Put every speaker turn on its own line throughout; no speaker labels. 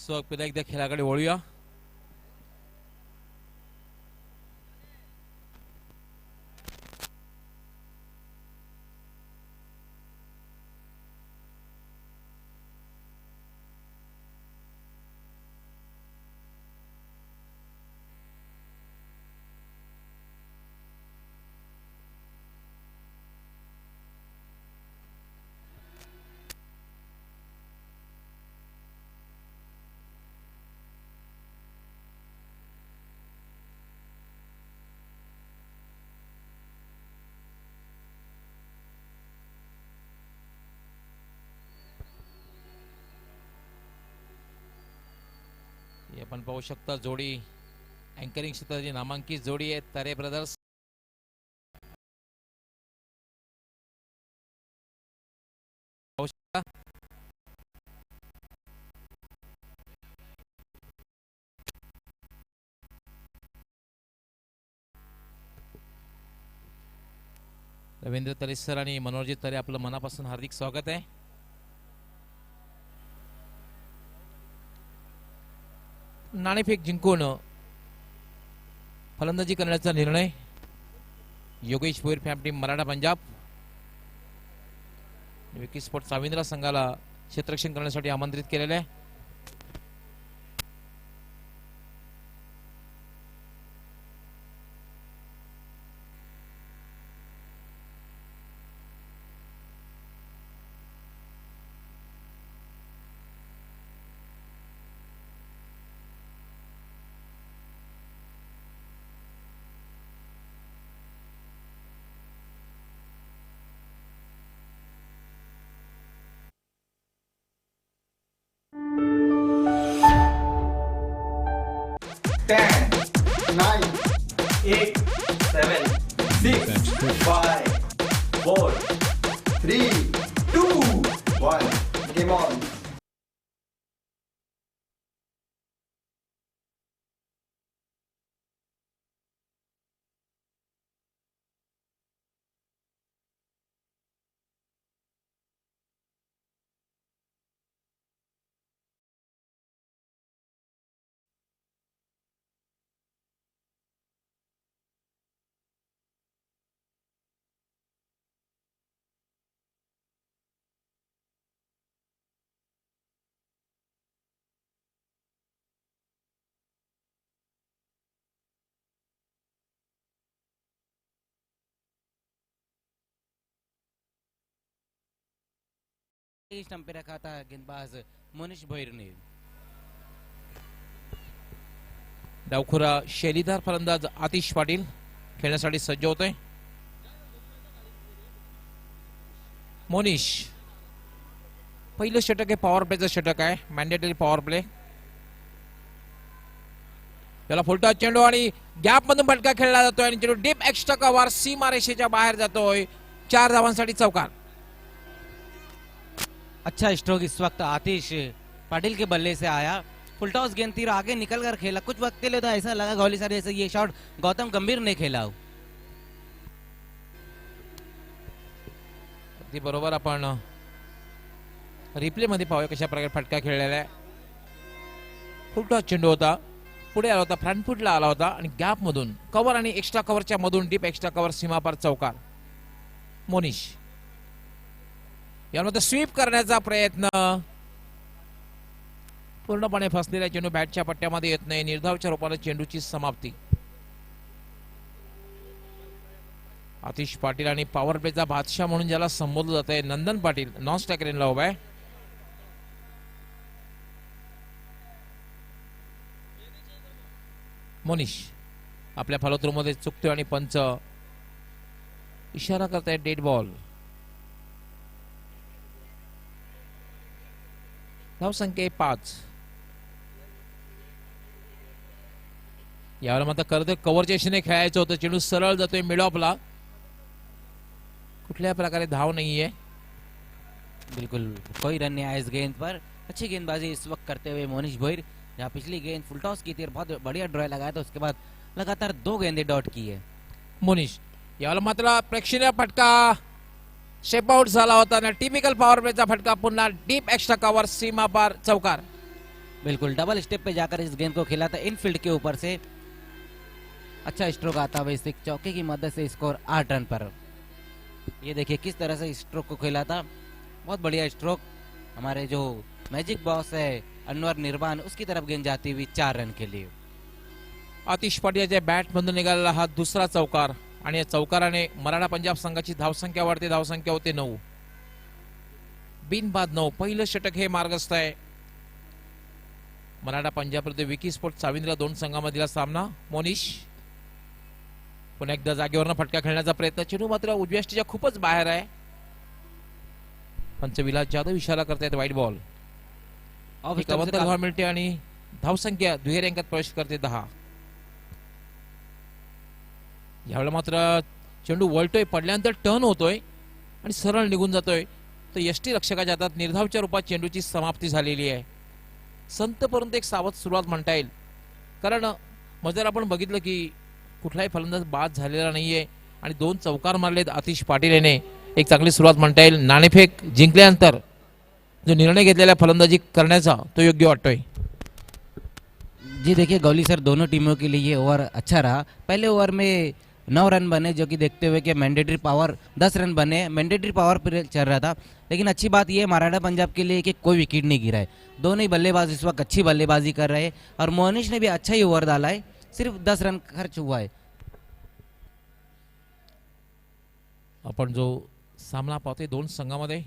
सो पुन्हा एकदा खेळाकडे वळूया. आपण पाहू शकता जोडी अँकरिंग क्षेत्राची नामांकित जोडी आहे तारे ब्रदर्स. पाहू शकता रवींद्र तरे सर आणि मनोरजित तरे आपलं मनापासून हार्दिक स्वागत आहे. नाणेफेक जिंकून फलंदाजी करण्याचा निर्णय योगेश भोईर फॅम टीम मराठा पंजाब. विकी स्पोर्ट साविंद्रा संघाला क्षेत्ररक्षण करण्यासाठी आमंत्रित केलेले आहे.
स्टंप पे रखा था गेंदबाज मोनिश भोईर ने.
डावखुरा शैलीदार फलंदाज आतिश पाटील खेळण्यासाठी सज्ज होतोय. मोनिश पहिलं षटक आहे, पॉवर प्लेचं षटक आहे, मॅन्डेटरी पॉवर प्ले. त्याला फुलटॉस चेंडू आणि गॅप मधून फटका खेळला जातोय आणि चेंडू डीप एक्स्ट्रा कव्हर सीमा रेषेच्या बाहेर जातोय. 4 धावांसाठी चौकार.
अच्छा स्ट्रोक इस वक्त आतिश पाटिल के बल्ले से आया. फुलटॉस गेंद तीर आगे निकल कर खेला. कुछ वक्त के लिए तो ऐसा लगा गौली सर जैसे ये शॉट गौतम गंभीर ने खेला हो.
अगदी बरोबर. आपण रिप्ले मध्ये पाहूया कशा प्रकारे फटका खेळलेला आहे. फुलटॉस चेंडू होता, पुढे आला होता, फ्रंट फुटला आला होता आणि गॅप मधून कव्हर आणि एक्स्ट्रा कव्हरच्या मधून डीप एक्स्ट्रा कव्हर सीमापार चौकार. मोनिश यामध्ये स्वीप करण्याचा प्रयत्न, पूर्णपणे फसलेल्या चेंडू बॅटच्या पट्ट्यामध्ये येत नाही. निर्धावच्या रूपाने चेंडूची समाप्ती. आतिश पाटील आणि पॉवर प्लेचा बादशाह म्हणून ज्याला संबोधलं जात आहे नंदन पाटील नॉन स्ट्रायकरला उभा आहे. मोनिश आपल्या फॉलोथ्रूमध्ये चुकतोय आणि पंच इशारा करताय डेड बॉल. धावसंख्या 5. यावेळेला मात्र खरं तर कव्हरच्या दिशेने खेळायचं होतं. चेंडू सरळ जातोय मिड ऑफला. कुठल्या प्रकारे धाव नाहीये.
बिल्कुल कोई रन नहीं आया इस गेंद पर. अच्छी गेंदबाजी इस वक्त करते हुए मोनिश भोईर. जहाँ पिछली गेंद फुलटॉस की थी, बहुत बढ़िया ड्रॉय लगाया था, उसके बाद लगातार 2 गेंदें डॉट की है.
मोनिश यावेळेला मात्र प्रेक्षणीय फटका शेप आउट झाला होता ना. टिपिकल पॉवर प्लेचा फटका पुन्हा डीप एक्स्ट्रा कव्हर सीमा पार चौकार.
बिल्कुल डबल स्टेप पे जाकर इस गेंद को खेला था इनफील्ड के ऊपर से। अच्छा स्ट्रोक आता हुआ इस चौके की मदद से स्कोर 8 रन पर। ये देखिए किस तरह से स्ट्रोक को खेला था, बहुत बढ़िया स्ट्रोक। हमारे जो मैजिक बॉस है अनवर निर्वाण उसकी तरफ गेंद जाती हुई 4 रन के लिए।
आतिश पाटीलच्या बॅट मधून निघालेला हा दुसरा चौकार आणि या चौकाराने मराठा पंजाब संघाची धावसंख्या वाढते, धावसंख्या होते 9 बिनबाद 9। पहिलं षटक हे मार्गस्थ आहे। मराठा पंजाब विरुद्ध विकी स्पोर्ट चाविंद्र दोन संघामधील सामना। मोनिश पुन्हा एकदा जागेवरनं फटका खेळण्याचा प्रयत्न, चेंडू मात्र उजव्या यष्टीच्या खूपच बाहेर आहे। पंच विलास जाधव इशारा करतायत वाईट बॉल। एक अवंतर धाव मिळते आणि धावसंख्या दुहेरी अंकात प्रवेश करते 10। यावेळेला मात्र चेंडू वळतोय, पडल्यानंतर टर्न होतोय आणि सरळ निघून जातोय, तर यष्टी रक्षकाच्या हातात निर्धावच्या रूपात चेंडूची समाप्ती झालेली आहे। संत परंतु एक सावध सुरुवात म्हणता येईल, कारण जर आपण बघितलं की कुठलाही फलंदाज बाद झालेला नाहीये आणि 2 चौकार मारलेत आतिश पाटील याने, एक चांगली सुरुवात म्हणता येईल। नाणेफेक जिंकल्यानंतर जो निर्णय घेतलेला फलंदाजी करण्याचा तो योग्य वाटतोय।
जी देखिए गौली सर, दोनों टीमों के लिए ये ओवर अच्छा रहा। पहले ओवर में 9 रन बने, जो कि देखते हुए कि मैंडेटरी पावर 10 रन बने, मैंडेटरी पावर पर चल रहा था। लेकिन अच्छी बात यह मराठा पंजाब के लिए कि कोई विकेट नहीं गिरा है, दोनों ही बल्लेबाज इस वक्त अच्छी बल्लेबाजी कर रहे हैं और मोनिश ने भी अच्छा ही ओवर डाला है, सिर्फ 10 रन खर्च हुआ है।
आपण जो सामना पाहतोय दोन संघामध्ये,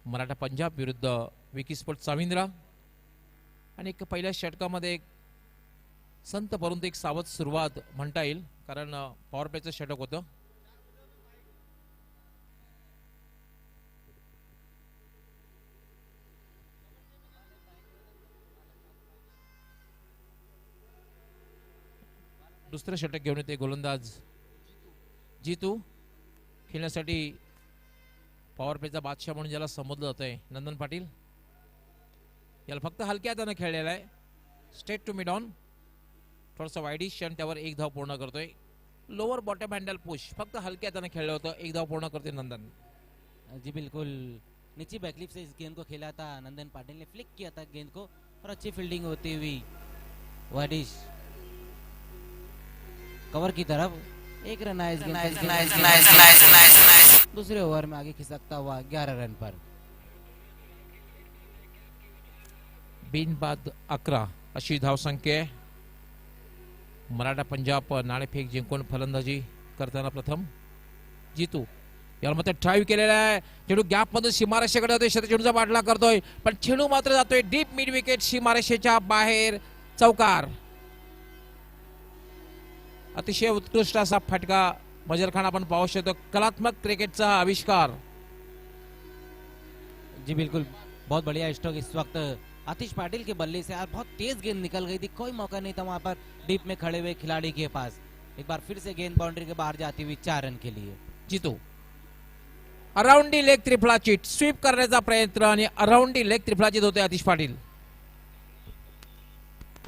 मराठा पंजाब विरुद्ध विकी स्पोर्ट चाविंद्रा, आणि एक पहिल्या षटकामध्ये एक संत परंतु एक सावध सुरुवात म्हणता येईल, कारण पॉवर प्लेचं षटक होतं। दुसरं षटक घेऊन येते गोलंदाज जीतू, खेळण्यासाठी पॉवर प्लेचा बादशाह म्हणून ज्याला संबोधलं जातंय नंदन पाटील, याला फक्त हलक्या हाताने खेळलेला आहे। स्ट्रेट टू मिड ऑन, थोडासा वाईडिश आणि त्यावर एक धाव पूर्ण करतोय। लोअर बॉटम हँडल पुश, फक्त हलक्या हाताने खेळलं होतं, एक धाव पूर्ण करते नंदन।
जी बिल्कुल, नीचे बैकलिप से इस गेंद को खेला था नंदन पाटिल ने, फ्लिक किया था गेंद को और अच्छी फील्डिंग होती हुई वाडिश कवर की तरफ, एक रन आया इस गेंद। दूसरे ओवर में आगे खिसकता हुआ 11 रन पर।
बिनबाद 11 अशी धावसंख्या आहे। मराठा पंजाब नाणेफेक जिंकून फलंदाजी करताना प्रथम जीतू, याला मात्र ड्राईव्ह केलेला आहे, चेंडू गॅप मधून सीमारेषेकडे जातोय, चेंडूचा पाठला करतोय, पण चेंडू मात्र जातोय डीप मिड विकेट सीमारेषेच्या बाहेर, चौकार। अतिशय उत्कृष्ट असा फटका मजर खान आपण पाहू शकतो, कलात्मक क्रिकेटचा आविष्कार।
जी बिल्कुल, बहुत बढ़िया स्ट्रोक इस वक्त आतिश पाटिल के बल्ले से, बहुत तेज गेंद निकल गई थी, कोई मौका नहीं था वहां पर डीप में खड़े हुए खिलाड़ी के पास। एक बार फिर से गेंद बाउंड्री के बाहर जाती हुई 4 रन के लिए।
जीतू अराउंड दी लेग त्रिफळाची स्वीप करण्याचा प्रयत्न आणि अराउंड दी लेग त्रिफळाची होते आतिश पाटिल।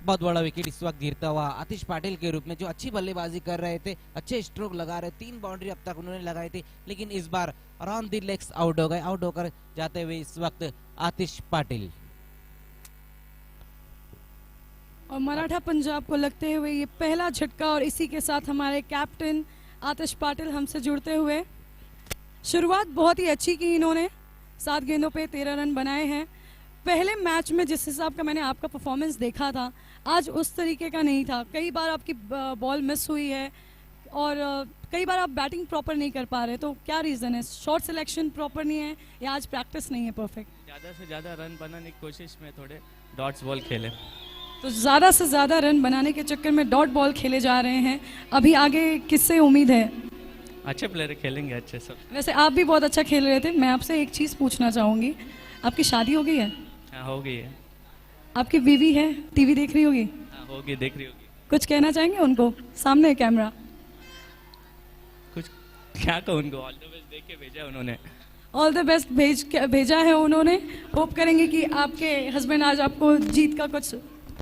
बहुत बड़ा विकेट इस वक्त गिरता हुआ आतिश पाटिल के रूप में, जो अच्छी बल्लेबाजी कर रहे थे, अच्छे स्ट्रोक लगा रहे, 3 बाउंड्री अब तक उन्होंने लगाई थी, लेकिन इस बार अराउंड दी लेग्स आउट हो गए। आउट होकर जाते हुए इस वक्त आतिश पाटिल।
और मराठा पंजाब को लगते हुए ये पहला झटका, और इसी के साथ हमारे कैप्टन आतिश पाटिल हमसे जुड़ते हुए। शुरुआत बहुत ही अच्छी की इन्होंने, 7 गेंदों पे 13 रन बनाए हैं। पहले मैच में जिस हिसाब का मैंने आपका परफॉर्मेंस देखा था, आज उस तरीके का नहीं था। कई बार आपकी बॉल मिस हुई है और कई बार आप बैटिंग प्रॉपर नहीं कर पा रहे, तो क्या रीज़न है? शॉट सिलेक्शन प्रॉपर नहीं है या आज प्रैक्टिस नहीं है परफेक्ट?
ज़्यादा से ज़्यादा रन बनाने की कोशिश में थोड़े डॉट्स बॉल खेले,
तो ज़्यादा से ज़्यादा रन बनाने के चक्कर में डॉट बॉल खेले जा रहे हैं। अभी आगे किससे उम्मीद है?
अच्छे प्लेयर खेलेंगे, अच्छे सब।
वैसे आप भी बहुत अच्छा खेल रहे थे। मैं आपसे एक चीज़ पूछना चाहूँगी, आपकी शादी हो गई है?
हाँ हो गई है।
आपकी बीवी है, टीवी देख रही होगी?
हाँ होगी, देख रही होगी।
कुछ कहना चाहेंगे उनको? सामने है कैमरा।
कुछ क्या कहूँ उनको, ऑल द बेस्ट देख के भेजा उन्होंने।
ऑल द बेस्ट भेजा है उन्होंने। होप करेंगे कि आपके हस्बैंड आज आपको जीत का कुछ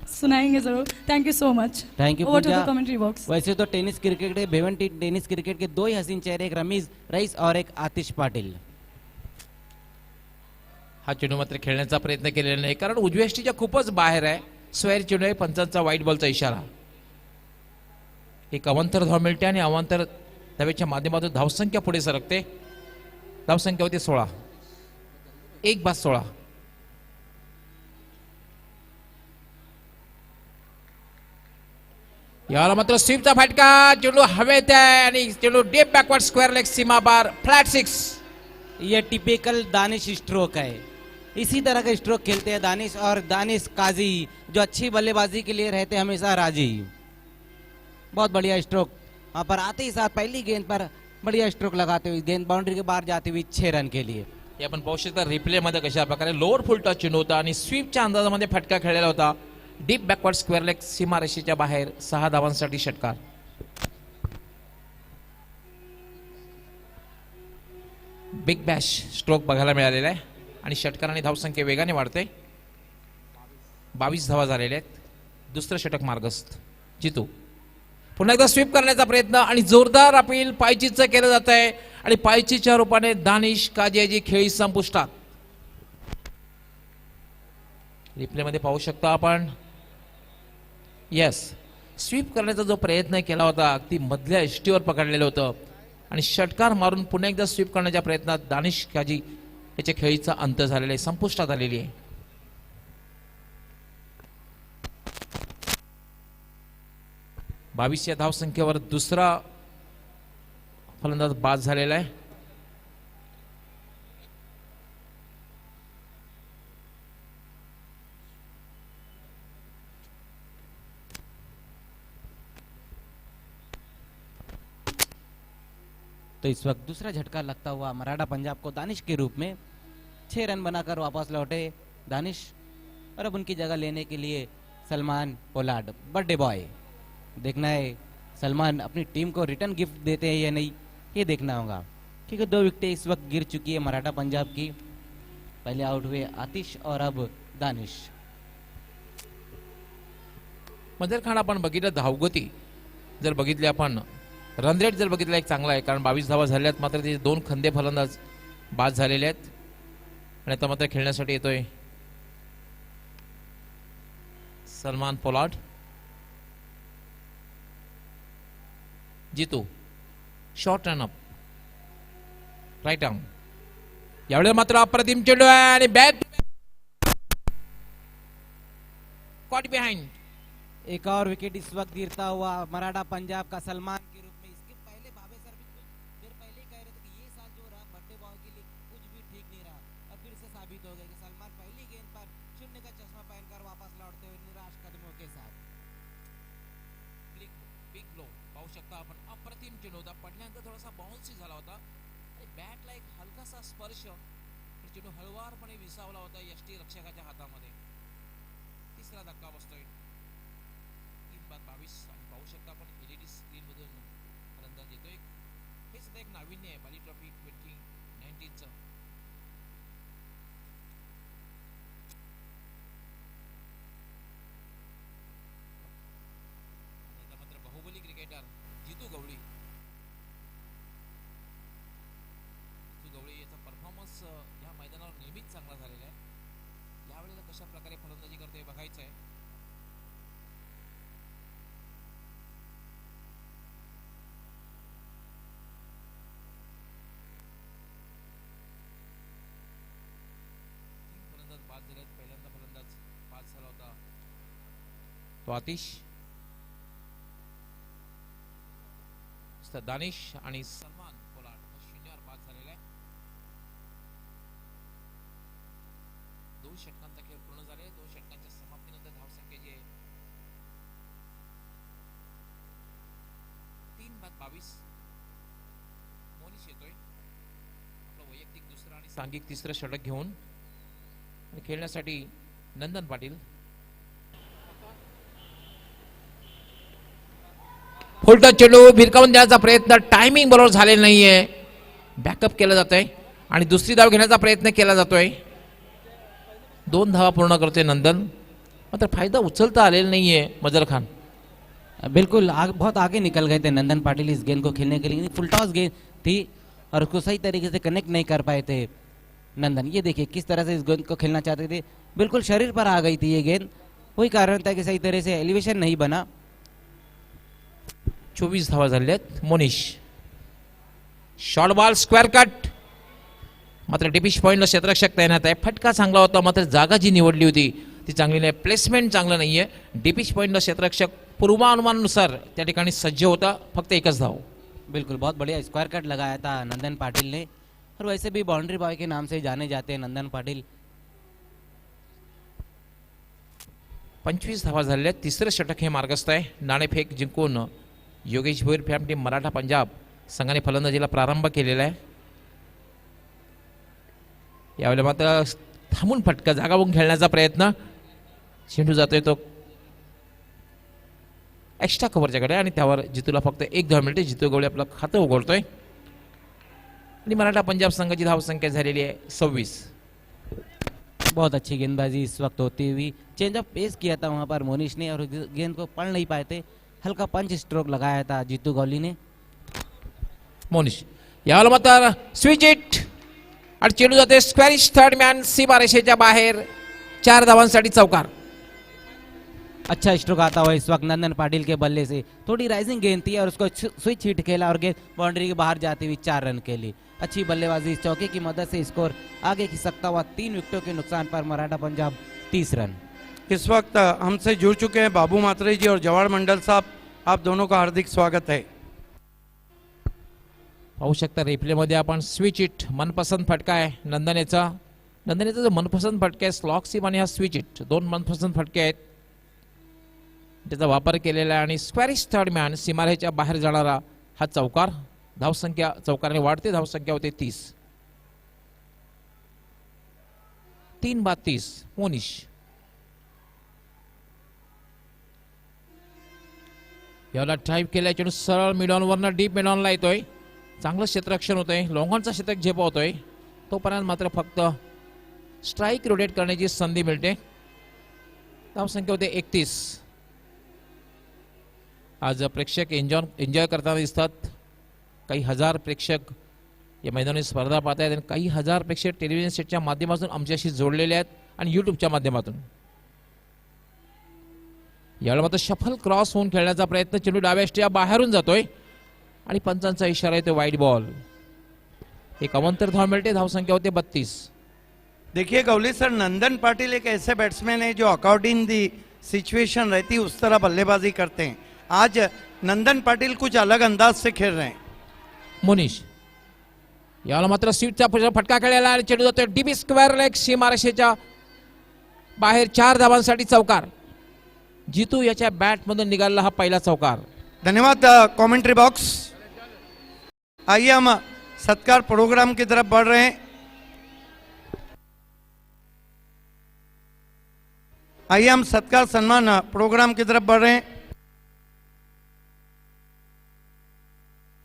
सुनाएंगे जरूर। Thank you so much.
Thank you
over to the
Puja.
Commentary box.
वैसे तो टेनिस क्रिकेट के भिवंडी टेनिस क्रिकेट के 2 ही हसीन चेहरे, एक रमीज रईस और एक आतिश पाटिल।
हा चेंडू मात्र खेळण्याचा प्रयत्न केलेला नाही, कारण उजव्या यष्टीच्या खूपच बाहेर आहे. स्क्वेअर चेंडू आहे, पंचांचा व्हाईट बॉलचा इशारा. एक अवांतर धाव मिळते आणि अवांतर धावेच्या माध्यमातून धावसंख्या पुढे सरकते. धावसंख्या होती 16, 1/16. याला मात्र स्वीपचा फटका, चेंडू हवेत आहे आणि चेंडू डीप बॅकवर्ड स्क्वेअर लेग सीमा बार फ्लॅट 6.
ये टिपिकल दानिश स्ट्रोक है. इसी तरह का स्ट्रोक खेलते हैं दानिश, और दानिश काजी जो अच्छी बल्लेबाजी के लिए रहते हैं हमेशा राजी. बहुत बढ़िया स्ट्रोक, वहां पर आते ही साथ पहली गेंद पर बढ़िया स्ट्रोक लगाते हुए गेंद बाउंड्री के बाहर जाते हुए 6 रन के लिए.
हे आपण पाहू शकता रिप्ले मध्ये कशा प्रकारे लोअर फुल टच चेंडू होता आणि स्वीपच्या अंदाजामध्ये फटका खेळलेला होता. डीप बॅकवर्ड स्क्वेअर लेग सीमारेषेच्या बाहेर 6 धावांसाठी षटकार. बिग बॅश स्ट्रोक बघायला मिळालेला आहे आणि षटकाराने धावसंख्या वेगाने वाढते. 22 धावा झालेल्या आहेत. दुसरं षटक मार्गस्थ. जितू पुन्हा एकदा स्वीप करण्याचा प्रयत्न आणि जोरदार अपील पायचीचं केलं जात आहे आणि पायचीच्या रूपाने दानिश काजियाची खेळी संपुष्टात. रिप्ले मध्ये पाहू शकता आपण, येस, स्वीप करण्याचा जो प्रयत्न केला होता अगदी मधल्या एष्टीवर पकडलेलं होतं आणि षटकार मारून पुन्हा एकदा स्वीप करण्याच्या प्रयत्नात दानिश काजी याच्या खेळीचा अंत झालेला आहे, संपुष्टात आलेली आहे. बावीस या धावसंख्येवर दुसरा फलंदाज बाद झालेला आहे.
तो इस वक्त दूसरा झटका लगता हुआ मराठा पंजाब को दानिश के रूप में 6 रन बनाकर वापस लौटे दानिश, और अब उनकी जगह लेने के लिए सलमान पोलार्ड, बर्थडे बॉय. देखना है सलमान अपनी टीम को रिटर्न गिफ्ट देते हैं या नहीं, ये देखना होगा, क्योंकि 2 विकेटें इस वक्त गिर चुकी है मराठा पंजाब की. पहले आउट हुए आतिश और अब दानिश.
मजर खान आपण बघितलं, धावगती जर बघितली आपण, रन रेट जर बघितला एक चांगला आहे, कारण 22 धावा झाल्या आहेत. मात्र ते 2 खंदे फलंदाज बाद झालेले आहेत आणि आता मात्र खेळण्यासाठी येतोय Salman Pollard. Jitu short run up, right arm. यावेळेला मात्र अप्रतिम चेंडू आहे आणि बॅक कॉट बिहाइंड.
एक और विकेट इस वक्त गिरता हुआ मराठा पंजाब का सलमान के रूप में. इसके पहले भावे सर भी कुछ देर पहले ही कह रहे थे कि ये साल जो रहा बर्थडे बॉय के लिए कुछ भी ठीक नहीं रहा, और फिर से साबित हो गया कि सलमान पहली गेंद पर शून्य का चश्मा पहनकर वापस लौटते हुए निराश कदमों के साथ.
बिग ब्लो पाहू शकता आपण, अप्रतिम चेंडू होता. पडल्यानंतर थोडासा बाउन्सी झाला होता आणि बॅटला एक हलकासा स्पर्श, चेंडू हळवारपणे विसावला होता यष्टी रक्षकाच्या हातामध्ये. तिसरा धक्का बसतोय. 3/22 आणि पाहू शकता आपण एलईडी स्क्रीन मधून फलंदाज येतोय. हे सुद्धा एक नाविन्य आहे बाली ट्रॉफी 2019चं. मात्र बाहुबली क्रिकेटर जितू गवळी याचा परफॉर्मन्स या मैदानावर नेहमीच चांगला झालेला आहे. यावेळेला कशा प्रकारे फलंदाजी करते बघायचं आहे. पहिल्यांदा फलंदाज बाद झाला होता तो आतिश, दानिश आणि सलमान पोलार्ड 0 बाद झालेला आहे. 2 षटकांचा खेळ पूर्ण झाले. 2 षटकांच्या समाप्तीनंतर धावसंख्या जी आहे 3/22. मोनिश येतोय आपलं वैयक्तिक दुसरं आणि सांघिक तिसरं षटक घेऊन खेळण्यासाठी नंदन पाटील. फुलटा चेंडू भिरकावून देण्याचा प्रयत्न, टायमिंग बरोबर झालेला नाहीये. बॅकअप केलं जात आहे आणि दुसरी धाव घेण्याचा प्रयत्न केला जातोय. 2 धावा पूर्ण करतोय नंदन, मात्र फायदा उचलता आलेला नाहीये मजर खान.
बिल्कुल बहुत आगे निकल गए थे नंदन पाटिल इस गेंद को खेलने के लिए. फुल टॉस गेंद थी और उसको सही तरीके से कनेक्ट नहीं कर पाए थे नंदन। ये देखिए किस तरह से इस गेंद को खेलना चाहते थे, बिल्कुल शरीर पर आ गई थी ये गेंद, वही कारण था कि सही तरह से एलिवेशन नहीं बना।
24 धावा झाल्यात। Monish short ball square cut, मात्र डिपिश पॉइंटला क्षेत्ररक्षक तैनात आहे। फटका चांगला होता, मात्र जागा जी निवडली होती ती चांगली नाही, प्लेसमेंट चांगलं नाहीये। डिपिश पॉइंटला क्षेत्ररक्षक पूर्वानुमानानुसार त्या ठिकाणी सज्ज होता, फक्त एकच धाव।
बिल्कुल बहुत बढ़िया स्क्वायर कट लगाया था नंदन पाटिल ने, और वैसे भी बाउंड्री बॉय के नाम से जाने जाते हैं नंदन पाटिल।
25 धावा झालेल्या आहेत। तिसरं षटक हे मार्गस्थ आहे। नाणेफेक जिंकून योगेश भोईर फॅम टीम मराठा पंजाब संघाने फलंदाजीला प्रारंभ केलेला आहे। यावेळेला मात्र थांबून फटका जागा बघून खेळण्याचा प्रयत्न, चेंडू जातोय तो एक्स्ट्रा कव्हरच्याकडे आणि त्यावर जितूला फक्त एक धाव मिळते। जितू गवळे आपलं खातं उघडतोय आणि मराठा पंजाब संघाची धावसंख्या झालेली आहे 26।
बहुत अच्छी गेंदबाजी इस वक्त होती हुई, चेंज ऑफ पेस किया था वहां पर मोनिश ने और गेंद को पढ़ नहीं पाए थे, हल्का पंच स्ट्रोक लगाया था जीतू गौली ने।
मोनिश यावेळेला मात्र स्विच इट आणि चेंडू जाते स्क्वॅरिश थर्ड मॅन सीमारेषेच्या बाहेर, 4 धावांसाठी चौकार।
अच्छा स्ट्रोक आता हुआ इस वक्त नंदन पाटिल के बल्ले से, थोड़ी राइजिंग गेंद थी और उसको स्विच हिट खेला और गेंद बाउंड्री के बाहर जाती हुई 4 रन के लिए। अच्छी बल्लेबाजी, इस चौके की मदद से स्कोर आगे की सकता हुआ 3 विकेटों के नुकसान पर मराठा पंजाब 30 रन।
इस वक्त हमसे जुड़ चुके हैं बाबू मात्रे जी और जवाहर मंडल साहब, आप दोनों का हार्दिक स्वागत है।
पाहू शकता रिप्लेमध्ये आपण स्विच इट मनपसंत फटका आहे नंदनेचा। नंदनेचा जो मनपसंत फटका आहे स्लॉक सीम आणि हा स्विच इट, 2 मनपसंत फटके आहेत, त्याचा वापर केलेला आहे। आणि स्क्वॅरिश थर्ड मॅन सीमारेषेच्या बाहेर जाणारा हा चौकार। धावसंख्या चौकाराने वाढते, धावसंख्या होते 30। 3/30 मोनिश याला ड्राईव्ह केलाय, चेंडू सरळ मिडॉन वरनं डीप मिडॉनला येतोय, चांगलं क्षेत्ररक्षण होतंय, लॉंगॉनचा शतक झेपवतोय, तोपर्यंत मात्र फक्त स्ट्राईक रोटेट करण्याची संधी मिळते। धावसंख्या होते 31। आज प्रेक्षक एन्जॉय करताना दिसतात, काही हजार प्रेक्षक या मैदानी स्पर्धा पाहत आहेत आणि काही हजार प्रेक्षक टेलिव्हिजन सेटच्या माध्यमातून आमच्याशी जोडलेले आहेत आणि यूट्यूबच्या माध्यमातून। यावेळेला मात्र शफल क्रॉस होऊन खेळण्याचा प्रयत्न, चेंडू डाव्या स्टिया बाहेरून जातोय आणि पंचांचा इशारा येतो वाईड बॉल। एक अवंतर धाव मिळते, धावसंख्या होते 32।
देखिए गौली सर, नंदन पाटिल एक ऐसे बैट्समैन है जो अकॉर्डिंग दी सिचुएशन रहती है उस तरह बल्लेबाजी करते हैं। आज नंदन पाटिल कुछ अलग अंदाज से खेल रहे हैं।
मोनिश याला मात्र स्वीटचा फटका खेळलेला आणि चेंडू जातोय डीबी स्क्वेअर लेग सीमारेषेच्या बाहेर, 4 धावांसाठी चौकार। जितू याच्या बॅट मधून निघाला हा पहिला चौकार।
धन्यवाद कमेंट्री बॉक्स। आइए हम सत्कार प्रोग्राम की तरफ बढ़ रहे हैं। आइए हम सत्कार सम्मान प्रोग्राम की तरफ बढ़ रहे हैं।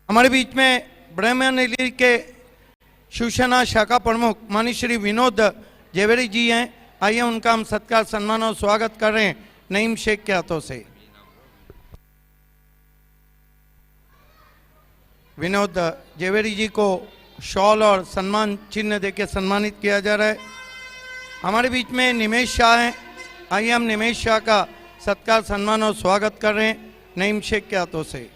हमारे बीच में ब्रह्मनिली के शिवसेना शाखा प्रमुख माननीय श्री विनोद जेवेरी जी हैं। आइए उनका हम सत्कार सम्मान और स्वागत कर रहे हैं नईम शेख के हाथों से। विनोद जेवेरी जी को शॉल और सम्मान चिन्ह देकर सम्मानित किया जा रहा है। हमारे बीच में निमेश शाह हैं। आइए हम निमेश शाह का सत्कार सम्मान और स्वागत कर रहे हैं नईम शेख के हाथों से।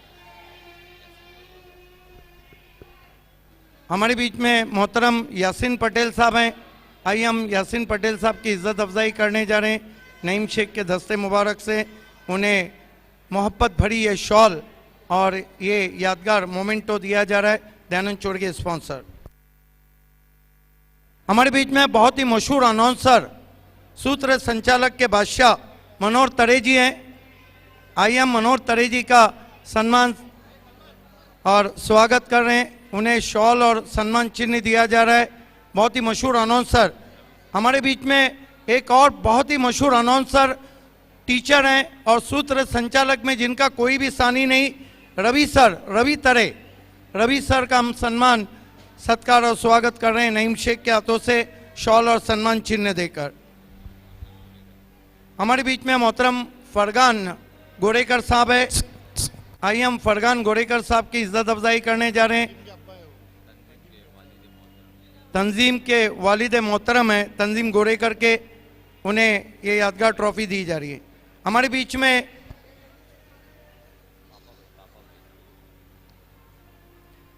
हमारे बीच में मोहतरम यासीन पटेल साहब हैं। आइए हम यासीन पटेल साहब की इज्जत अफजाई करने जा रहे हैं नईम शेख के दस्ते मुबारक से। उन्हें मोहब्बत भरी ये शॉल और ये यादगार मोमेंटो दिया जा रहा है दयानंद चोड़गे स्पॉन्सर। हमारे बीच में बहुत ही मशहूर अनाउंसर सूत्र संचालक के बादशाह मनोहर तरे जी हैं। आइए हम मनोहर तरे जी का सम्मान और स्वागत कर रहे हैं। उन्हें शॉल और सम्मान चिन्ह दिया जा रहा है। बहुत ही मशहूर अनाउंसर। हमारे बीच में एक और बहुत ही मशहूर अनाउंसर टीचर हैं और सूत्र संचालक में जिनका कोई भी सानी नहीं, रवि सर, रवि तरे। रवि सर का हम सम्मान सत्कार और स्वागत कर रहे हैं नईम शेख के हाथों से शॉल और सम्मान चिन्ह देकर। हमारे बीच में मोहतरम फरगान गोरेकर साहब है। आइए हम फरगान गोरेकर साहब की इज्जत अफजाई करने जा रहे हैं। तंजीम के वालिद मोहतरम हैं तंजीम गोरेकर के, उन्हें ये यादगार ट्रॉफी दी जा रही है। हमारे बीच में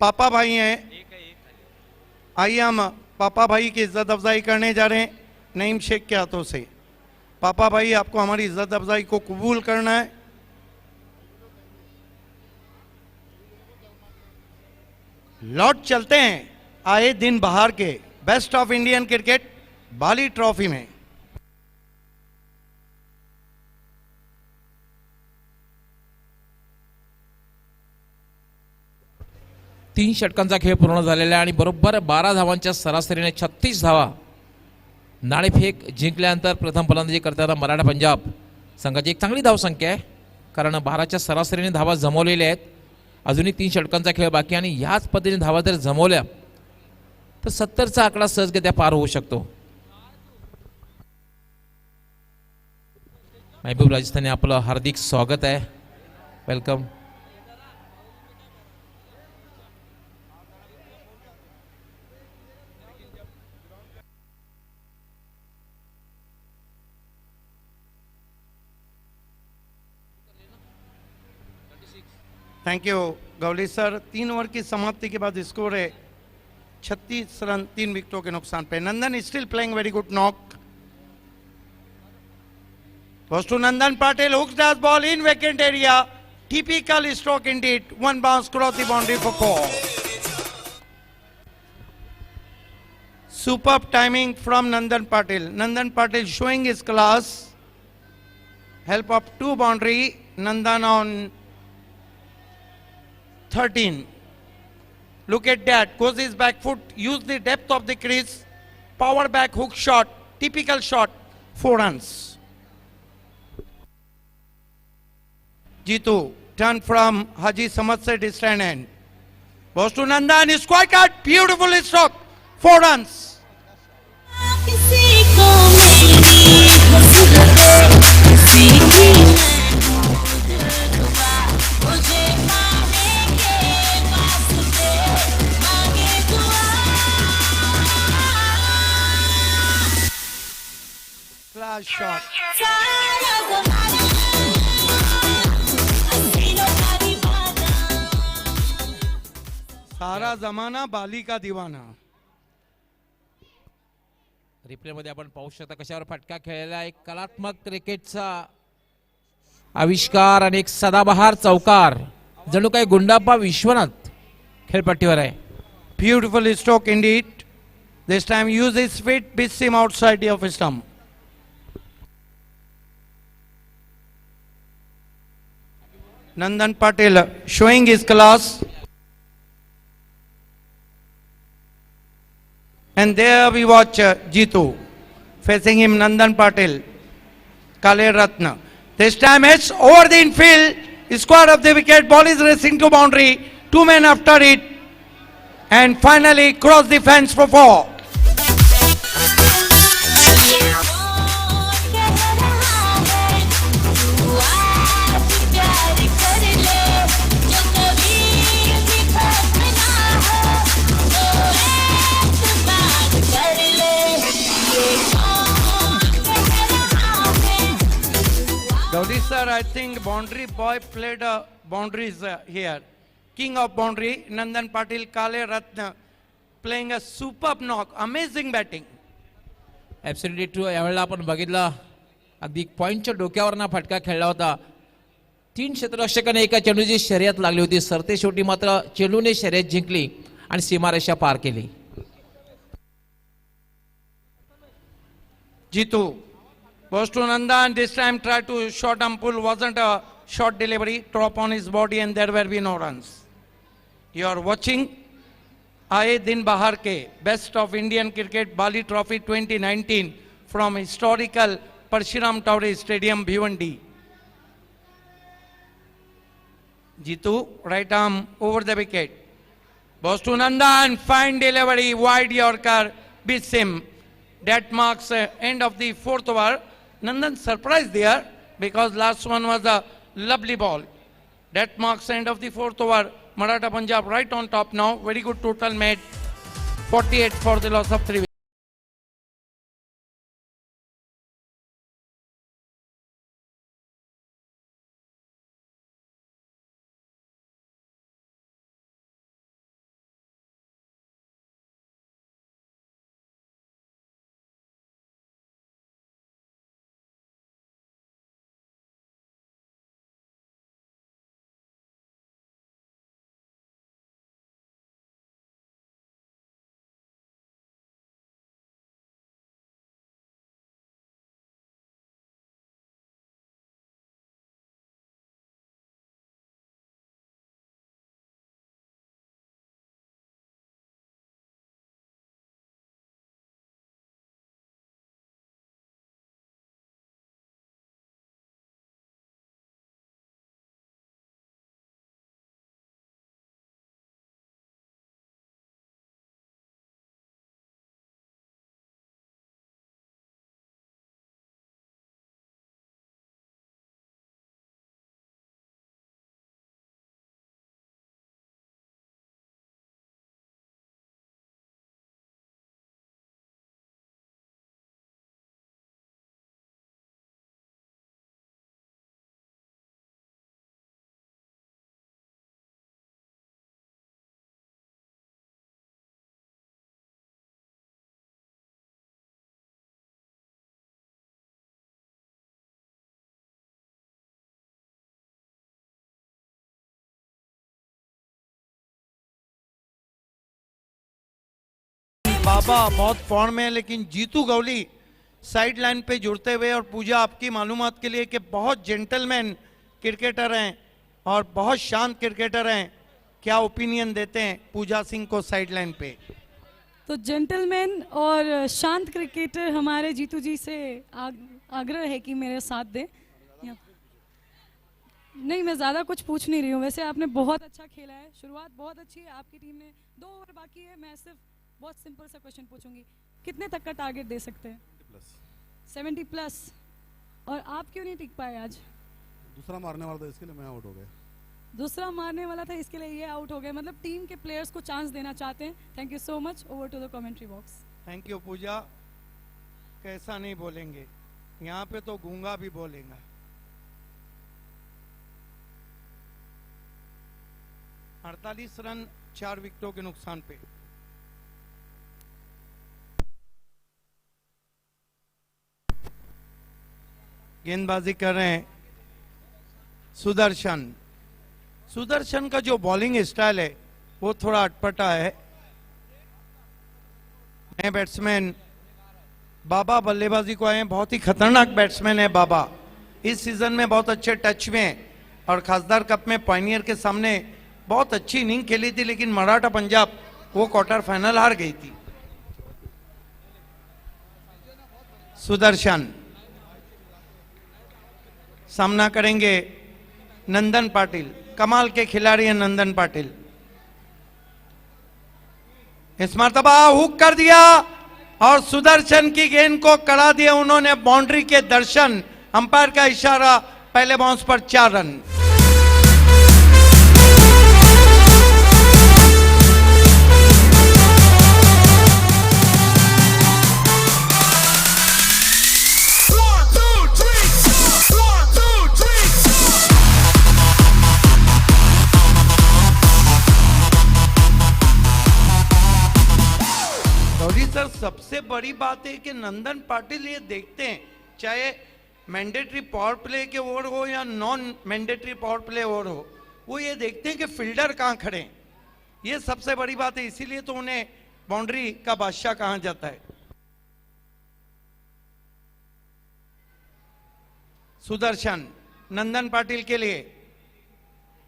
पापा भाई हैं, आइए हम पापा भाई की इज्जत अफजाई करने जा रहे हैं नईम शेख के हाथों से। पापा भाई, आपको हमारी इज्जत अफजाई को कबूल करना है। लौट चलते हैं आए दिन बहार के best of Indian cricket Bali trophy में।
तीन षटकांचा खेळ पूर्ण झालेला आहे आणि बरोबर 12 धावांच्या सरासरीने 36 धावा नाणेफेक जिंकल्यानंतर प्रथम फलंदाजी करताना मराठा पंजाब संघाची एक चांगली धावसंख्या आहे, कारण 12च्या सरासरीने धावा जमवलेल्या आहेत। अजूनही 3 षटकांचा खेळ बाकी, आणि ह्याच पद्धतीने धावा जर जमवल्या तर 70चा आकडा सहजगत्या पार होऊ शकतो। महबूब राजस्थानी आपलं हार्दिक स्वागत आहे, welcome.
Thank you Gauli sir. 3 over की समाप्ति के बाद स्कोर है 36 रन 3 विकेटों के नुकसान पे। Nandan still playing very good knock. Goes to Nandan Patel, hooks does ball in vacant area. Typical stroke indeed. One bounce cross the boundary for 4. Superb timing from Nandan Patel. Nandan Patel showing his class. Help up 2 boundary. Nandan on 13. Look at that. Goes his back foot. Use the depth of the crease. Power back hook shot. Typical shot. 4 runs. Jitu, turn from Haji Samad से distant end. Goes to Nandan, square cut, beautiful stroke, 4 runs. Class shot. सारा जमाना बाली का दीवाना।
Replay मध्ये आपण पाहू शकता कशावर फटका खेळलेला, एक कलात्मक क्रिकेटचा आविष्कार आणि एक सदाबहार चौकार, जणू काही गुंडाप्पा विश्वनाथ खेळपट्टीवर आहे।
Beautiful stroke indeed. This time use his feet, beats him outside the off stump. Nandan Patel showing his class. And there we watch Jitu facing him Nandan Patel, Kale Ratna. This time it's over the infield, square of the wicket, ball is racing to boundary, 2 men after it, and finally cross the fence for 4. Gaudi sir, I think boundary boy played boundaries here. King of boundary, Nandan Patel, Kale Ratna, playing a superb knock, amazing batting.
Absolutely true. यावेळेला आपण बघितलं अगदी पॉइंटच्या डोक्यावरना फटका खेळला होता। 3 क्षेत्ररक्षकाने एका चेंडूची शर्यत लागली होती, सरते शेवटी मात्र चेंडूने शर्यत जिंकली आणि सीमारेषा पार केली।
Jitu goes to Nandan, this time tried to short and pull, wasn't a short delivery, drop on his body and there will be no runs. You are watching Aaye Din Bahar ke Best of Indian Cricket Bali Trophy 2019 from historical Parshuram Towre Stadium, Bhiwandi. Jitu, right arm over the wicket. Goes to Nandan, fine delivery, wide Yorker, beats him. That marks end of the 4th over. Nandan surprised there because last one was a lovely ball. That marks end of the 4th over. Maratha Punjab right on top now. Very good total made.
48 for the loss of 3 wickets.
बाबा बहुत form में है, लेकिन Jitu Gauli side line पे जुड़ते हुए, और पूजा आपकी मालूमात के लिए कि बहुत जेंटलमैन क्रिकेटर हैं और बहुत शांत क्रिकेटर हैं, क्या ओपिनियन देते हैं पूजा सिंह को साइड लाइन पे?
तो जेंटलमैन और शांत क्रिकेटर हमारे जीतू जी से आग्रह है कि मेरे साथ दे। नहीं, मैं ज़्यादा कुछ पूछ नहीं रही हूँ। वैसे आपने बहुत अच्छा खेला है, शुरुआत बहुत अच्छी है आपकी टीम ने। 2 ओवर बाकी है, मैं सिर्फ बहुत सिंपल सा क्वेश्चन पूछूंगी, कितने तक का टारगेट दे सकते हैं? 70+। और आप क्यों नहीं टिक पाए आज?
दूसरा मारने वाला था, इसके लिए मैं आउट हो गया।
दूसरा मारने वाला था, इसके लिए ये आउट हो गए। मतलब टीम के प्लेयर्स को चांस देना चाहते हैं। Thank you so much. Over to the commentary box.
Thank you Pooja. कैसा नहीं बोलेंगे, यहाँ पे तो गूंगा भी बोलेगा। अड़तालीस रन 4 विकेटों के नुकसान पे। गेंदबाजी कर रहे हैं सुदर्शन। सुदर्शन का जो बॉलिंग स्टाइल है वो थोड़ा अटपटा है। नए बैट्समैन बाबा बल्लेबाजी को आए हैं, बहुत ही खतरनाक बैट्समैन है बाबा। इस सीजन में बहुत अच्छे टच में है और खासदार कप में पायनियर के सामने बहुत अच्छी इनिंग खेली थी, लेकिन मराठा पंजाब वो क्वार्टर फाइनल हार गई थी। सुदर्शन सामना करेंगे नंदन पाटिल। कमाल के खिलाड़ी हैं नंदन पाटिल। इस मर्तबा हुक कर दिया और सुदर्शन की गेंद को करा दिया उन्होंने, बाउंड्री के दर्शन। अंपायर का इशारा, पहले बाउंस पर 4 रन। सर सबसे बड़ी बात है कि नंदन पाटिल ये देखते हैं, चाहे मैंडेटरी पावर प्ले के ओवर हो या non mandatory power play over हो, वो ये देखते हैं कि फील्डर कहां खड़े हैं। ये सबसे बड़ी बात है, इसीलिए तो उन्हें बाउंड्री का बादशाह कहा जाता है। सुदर्शन नंदन पाटिल के लिए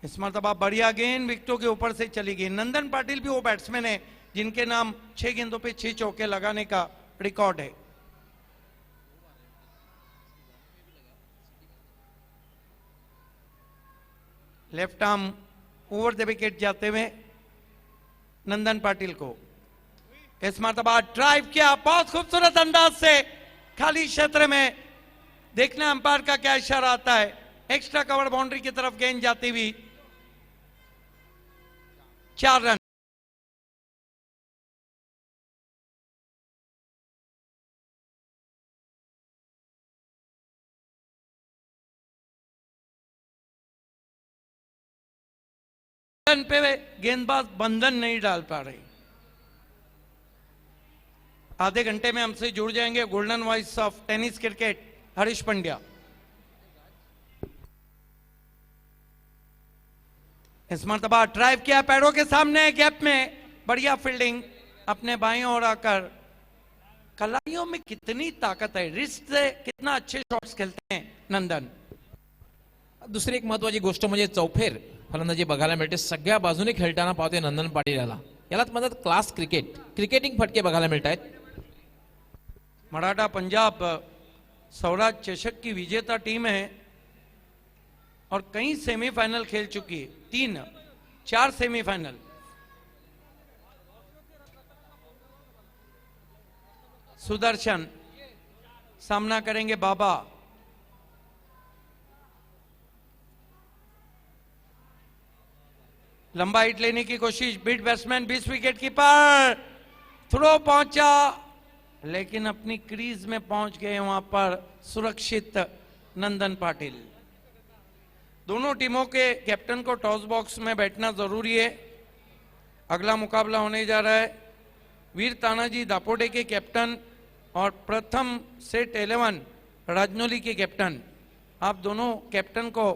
इस मर्तबा बढ़िया गेंद विकेटों के ऊपर से चली गई। नंदन पाटिल भी वो बैट्समैन है जिनके नाम 6 गेंदों पे 6 चौके लगाने का रिकॉर्ड है। Left arm over the wicket जाते हुए नंदन पाटिल को इस मर्तबा ड्राइव किया बहुत खूबसूरत अंदाज से खाली क्षेत्र में। देखना अंपायर का क्या इशारा आता है। एक्स्ट्रा कवर बाउंड्री की तरफ गेंद जाती हुई 4 रन। बंधन पे गेंदबाज बंधन नहीं डाल पा रहे। आधे घंटे में हमसे जुड़ जाएंगे golden voice of tennis cricket Harish Pandya. इस मरतबा ड्राइव किया पैरों के सामने गैप में, बढ़िया फील्डिंग, अपने बाईं ओर आकर। कलाइयों में कितनी ताकत है, रिस्ट से कितना अच्छे शॉट्स खेलते हैं नंदन।
दुसरी एक महत्वाची गोष्ट म्हणजे चौफेर फलंदाजी बघायला मिळते, सगळ्या बाजूने खेळताना पाहते नंदन पाटील याला, यालाच म्हणतात क्लास क्रिकेट, क्रिकेटिंग फटके बघायला मिळत आहेत।
मराठा पंजाब सौराज चषक की विजेता टीम है और कई सेमीफाइनल खेल चुकी है, 4 सेमीफाइनल। सुदर्शन सामना करेंगे बाबा। लंबा हिट लेने की कोशिश, beat batsman 20 wicket keeper, throw पहुंचा लेकिन अपनी क्रीज में पहुंच गए वहां पर सुरक्षित नंदन पाटिल। दोनों टीमों के कैप्टन को टॉस बॉक्स में बैठना जरूरी है। अगला मुकाबला होने जा रहा है वीर तानाजी दापोडे के कैप्टन और प्रथम सेट 11 राजनौली के कैप्टन। आप दोनों कैप्टन को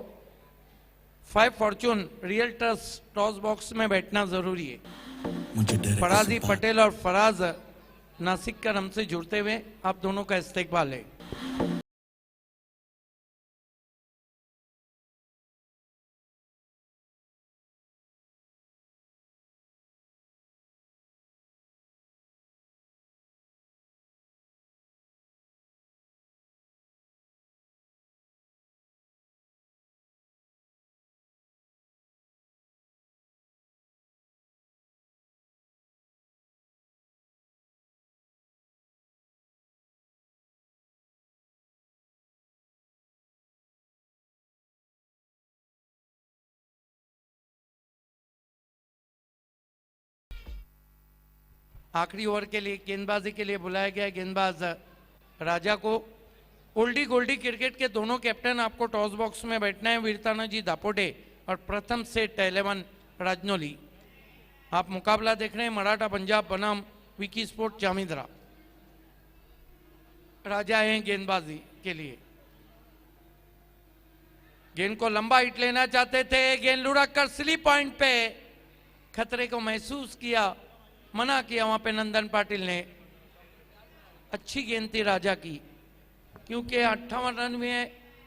5 Fortune real trust toss box में बैठना जरूरी है। फराजी पटेल और फराज नासिक कर हमसे जुड़ते हुए आप दोनों का इस्तेकबाल है। आखिरी ओवर के लिए गेंदबाजी के लिए बुलाया गया गेंदबाज राजा को। ओल्डी गोल्डी क्रिकेट के दोनों कैप्टन आपको टॉस बॉक्स में बैठना है, वीरताना जी दापोटे और प्रथम सेट 11 राजनौली। आप मुकाबला देख रहे हैं मराठा पंजाब बनाम विकी स्पोर्ट जामिंद्रा। राजा हैं गेंदबाजी के लिए, गेंद को लंबा हिट लेना चाहते थे, गेंद लुढ़क कर स्लिप पॉइंट पे खतरे को महसूस किया, मना किया वहां पे नंदन पाटिल ने। अच्छी गेंद थी राजा की, क्योंकि 58 रन में है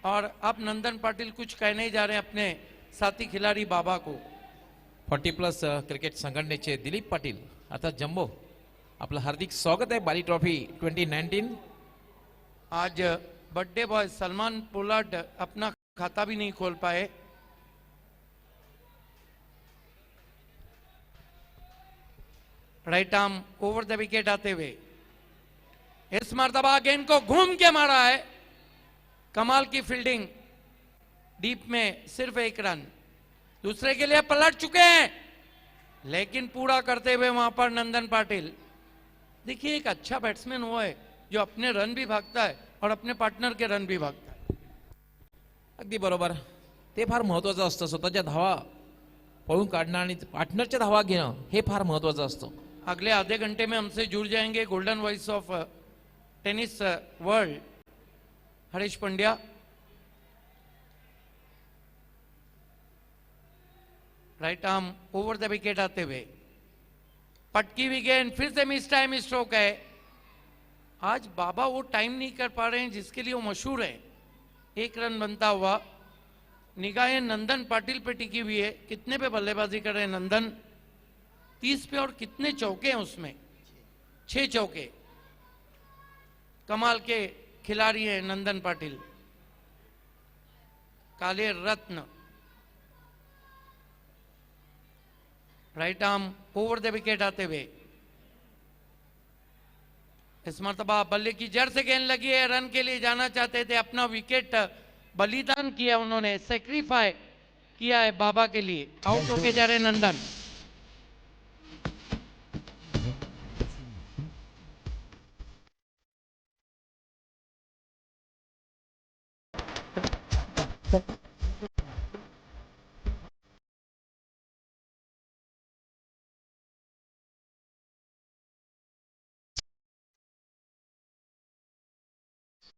और अब नंदन पाटिल कुछ कह नहीं जा रहे अपने साथी खिलाड़ी बाबा को।
40+ क्रिकेट संघटनेचे दिलीप पाटील आता जम्बो, आपलं हार्दिक स्वागत आहे बाली ट्रॉफी 2019।
आज बर्थडे बॉय सलमान पोलार्ड अपना खाता भी नहीं खोल पाए। Right arm over the wicket आते हुए इस मर्तबा गेंद को घूम के मारा है, कमाल की फील्डिंग, डीप में सिर्फ 1 रन। दूसरे के लिए पलट चुके हैं लेकिन पूरा करते हुए वहां पर नंदन पाटिल। देखिए एक अच्छा बैट्समैन वो है जो अपने रन भी भागता है और अपने पार्टनर के रन भी भागता है।
अगदी बरोबर, ते फार महत्वाचं असतं, स्वतःच्या धावा पळून काढणं आणि पार्टनरच्या धावा घेणं हे फार महत्वाचं असतं।
अगले आधे घंटे में हमसे जुड़ जाएंगे golden voice of tennis world Harish Pandya. Right arm over the wicket आते हुए पटकी हुई गेंद, फिर से मिस टाइम स्ट्रोक है। आज बाबा वो टाइम नहीं कर पा रहे हैं जिसके लिए वो मशहूर है। 1 रन बनता हुआ, निगाहें नंदन पाटिल पे टिकी हुई है। कितने पे बल्लेबाजी कर रहे हैं नंदन? 30 पे, और कितने चौके हैं उसमें? 6 चौके। कमाल के खिलाड़ी हैं Nandan Patil, Kale Ratna. Right arm over the wicket आते हुए इस मरतबा बल्ले की जड़ से गेंद लगी है, रन के लिए जाना चाहते थे, अपना विकेट बलिदान किया उन्होंने, सेक्रीफाई किया है बाबा के लिए। आउट होके जा रहे नंदन।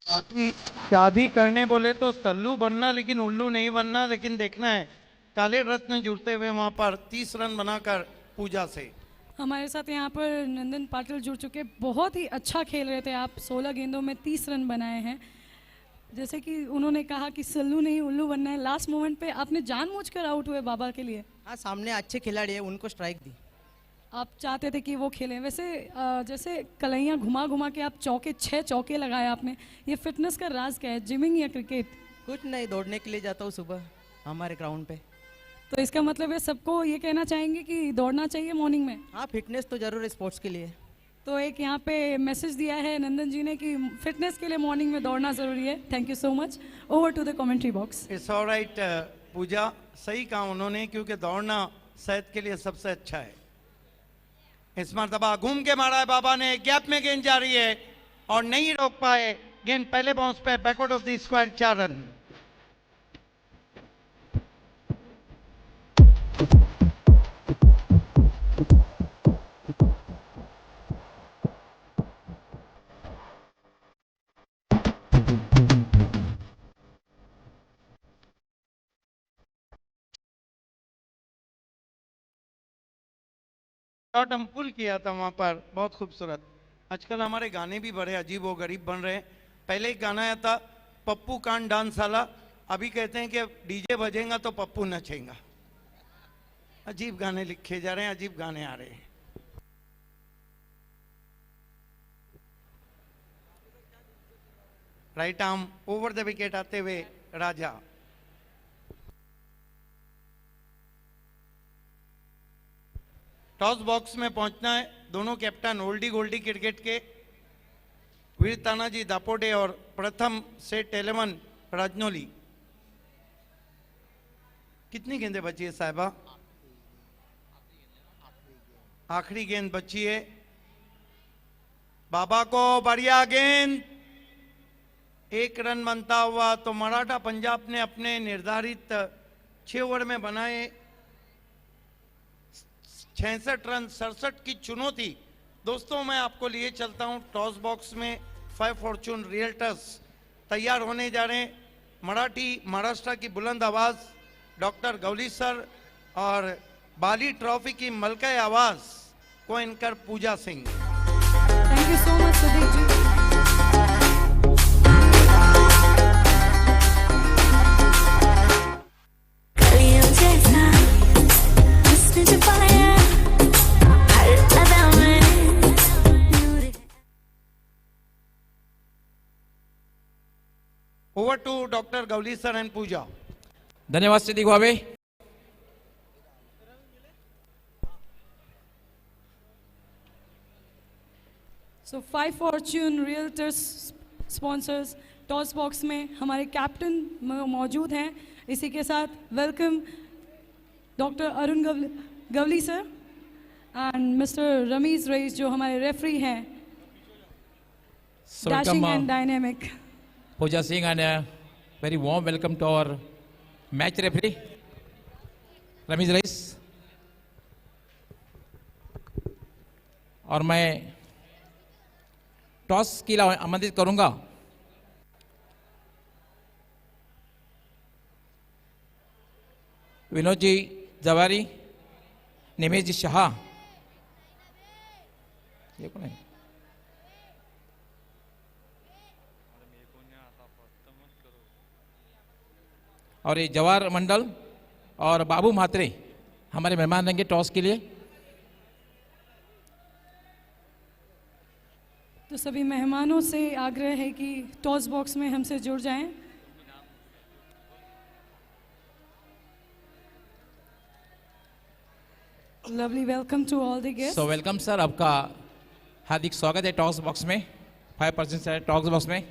बाकी शादी करने बोले तो सल्लू बनना, लेकिन उल्लू नहीं बनना। लेकिन देखना है काले रत्न जुड़ते हुए वहां पर 30 रन बनाकर पूजा से।
हमारे साथ यहाँ पर नंदन पाटिल जुड़ चुके, बहुत ही अच्छा खेल रहे थे आप। 16 गेंदों में 30 रन बनाए हैं। जैसे कि उन्होंने कहा कि सल्लू नहीं उल्लू बनना है, लास्ट मोमेंट पे आपने जानबूझकर आउट हुए बाबा के लिए।
हाँ, सामने अच्छे खिलाड़ी है, उनको स्ट्राइक दी।
आप चाहते थे कि वो खेलें। वैसे जैसे कलैयाँ घुमा घुमा के आप 6 चौके लगाए आपने, ये फिटनेस का राज क्या है, जिमिंग या क्रिकेट?
कुछ नहीं, दौड़ने के लिए जाता हूँ सुबह हमारे ग्राउंड पे।
तो इसका मतलब है सबको ये कहना चाहेंगे कि दौड़ना चाहिए मॉर्निंग में।
हाँ, फिटनेस तो जरूर है स्पोर्ट्स के लिए।
तो एक यहाँ पे मैसेज दिया है नंदन जी ने कि फिटनेस के लिए मॉर्निंग में दौड़ना ज़रूरी है। Thank you so much. Over to the commentary box.
It's alright Pooja, सही कहा उन्होंने, क्योंकि दौड़ना सेहत के लिए सबसे अच्छा है। इस मरतबा घूम के मारा है बाबा ने, गैप में गेंद जा रही है और नहीं रोक पाए। गेंद पहले बाउंस पे backward of the square, 4 run. Shot हम पुल किया था वहां पर, बहुत खूबसूरत। आजकल हमारे गाने भी बड़े अजीब व गरीब बन रहे हैं। पहले एक गाना आया था पप्पू कान डांस वाला, अभी कहते हैं कि डीजे बजेगा तो पप्पू नचेगा। अजीब गाने लिखे जा रहे हैं, अजीब गाने आ रहे हैं। Right arm over the wicket आते हुए राजा। टॉस बॉक्स में पहुंचना है दोनों कैप्टन ओल्डी गोल्डी क्रिकेट के, वीर तानाजी दापोडे और प्रथम सेट 11 राजनौली। कितनी गेंदें बची है साहिबा? आखिरी गेंद बची है। बाबा को बढ़िया गेंद, 1 रन बनता हुआ तो मराठा पंजाब ने अपने निर्धारित 6 ओवर में बनाए 66 रन। 67 की चुनौती। दोस्तों मैं आपको लिए चलता हूं टॉस बॉक्स में। 5 फॉर्चून रियल्टर्स तैयार होने जा रहे हैं। मराठी महाराष्ट्र की बुलंद आवाज डॉक्टर गवली सर और बाली ट्रॉफी की मलका आवाज को anchor Pooja Singh.
Thank you so much Sudeep ji.
Over to doctor Gawali sir and Pooja.
धन्यवाद Siddique Bhave.
So 5 fortune realtors sponsors toss box में हमारे कैप्टन मौजूद हैं। इसी के साथ welcome doctor Arun Gawali sir and mister Ramiz Rais जो हमारे रेफरी हैं। Dashing and dynamic
Pooja Singh and a very warm welcome to our match referee, Ramiz Rais. और मैं टॉस के लिए आमंत्रित करूंगा विनोद जी जवारी, निमेश जी शाह। ये कौन है? और ये जवाहर मंडल और बाबू म्हात्रे हमारे मेहमान रहेंगे टॉस के लिए।
तो सभी मेहमानों से आग्रह है कि टॉस बॉक्स में हमसे जुड़ जाएं। Lovely welcome to all the guest.
So welcome sir, आपका हार्दिक स्वागत है टॉस बॉक्स में। 5% है टॉस बॉक्स में।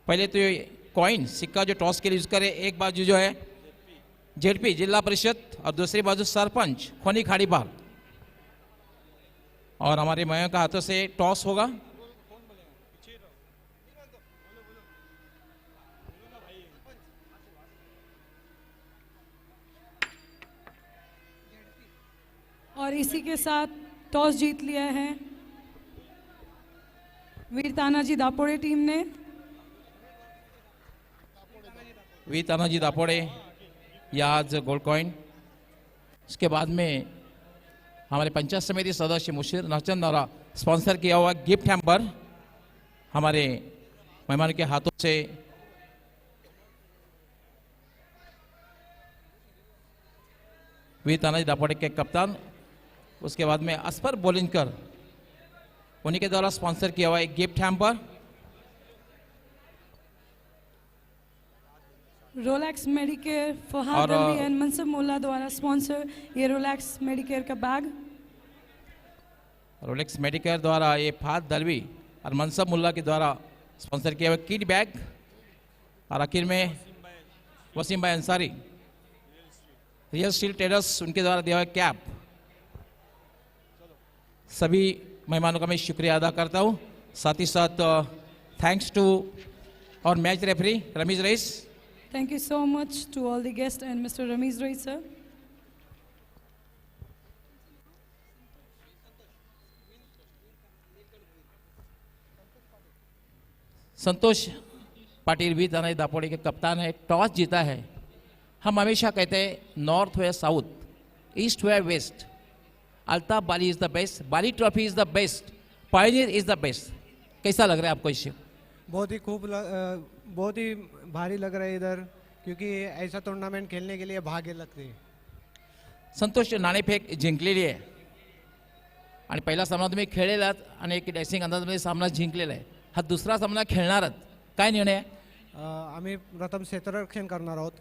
पहले तो ये कॉइन सिक्का जो टॉस के लिए यूज करे, एक बाजू जो है जेडपी जिला परिषद और दूसरी बाजू सरपंच खोनी खाड़ी पार। और हमारे मयों का हाथों से टॉस होगा।
इसी के साथ टॉस जीत लिया है वीर तानाजी दापोड़े टीम ने।
वी तानाजी दापोड़े या आज गोल्ड कॉइन। इसके बाद में हमारे पंचायत समिति सदस्य मुशीर नाचन द्वारा स्पॉन्सर किया हुआ गिफ्ट हैम्पर हमारे मेहमानों के हाथों से वी तानाजी दापोड़े के कप्तान, उसके बाद में असफर बोलिंजकर उन्हीं के द्वारा स्पॉन्सर किया हुआ एक gift hamper.
Rolex Medicare Fahad
और,
अली एंड मनसब मुल्ला द्वारा स्पॉन्सर ये रोलैक्स मेडिकेयर का बैग।
रोलेक्स मेडिकेयर द्वारा ये फहाद दलवी और मनसब मुल्ला के द्वारा स्पॉन्सर किया हुआ किट बैग। और आखिर में वसीम भाई अंसारी रियल स्टील ट्रेडर्स उनके द्वारा दिया हुआ कैप। सभी मेहमानों का मैं शुक्रिया अदा करता हूँ। साथ ही साथ थैंक्स टू और match referee Ramiz Rais.
Thank you so much to all the guests and Mr. Ramiz Rai sir.
Santosh Patil V Tanaji Dapode के कप्तान है। टॉस जीता है। हम हमेशा कहते हैं north way south, east way west, Altaf Bali is the best, Bali trophy is the best, pioneer is the best. कैसा लग रहा है आपको इससे?
बहुत ही बहुत ही भारी लग रहा है इधर, क्योंकि ऐसा टूर्नामेंट खेलने के लिए भाग्य लगते हैं।
संतोष नाणेफेक जिंकलेली आहे आणि पहिला सामना तुम्ही खेळलेलात आणि एक डॅसिंग अंदाजमध्ये सामना जिंकलेला आहे. हा दुसरा सामना खेळणारच, काय निर्णय आहे?
आम्ही प्रथम क्षेत्ररक्षण करणार आहोत.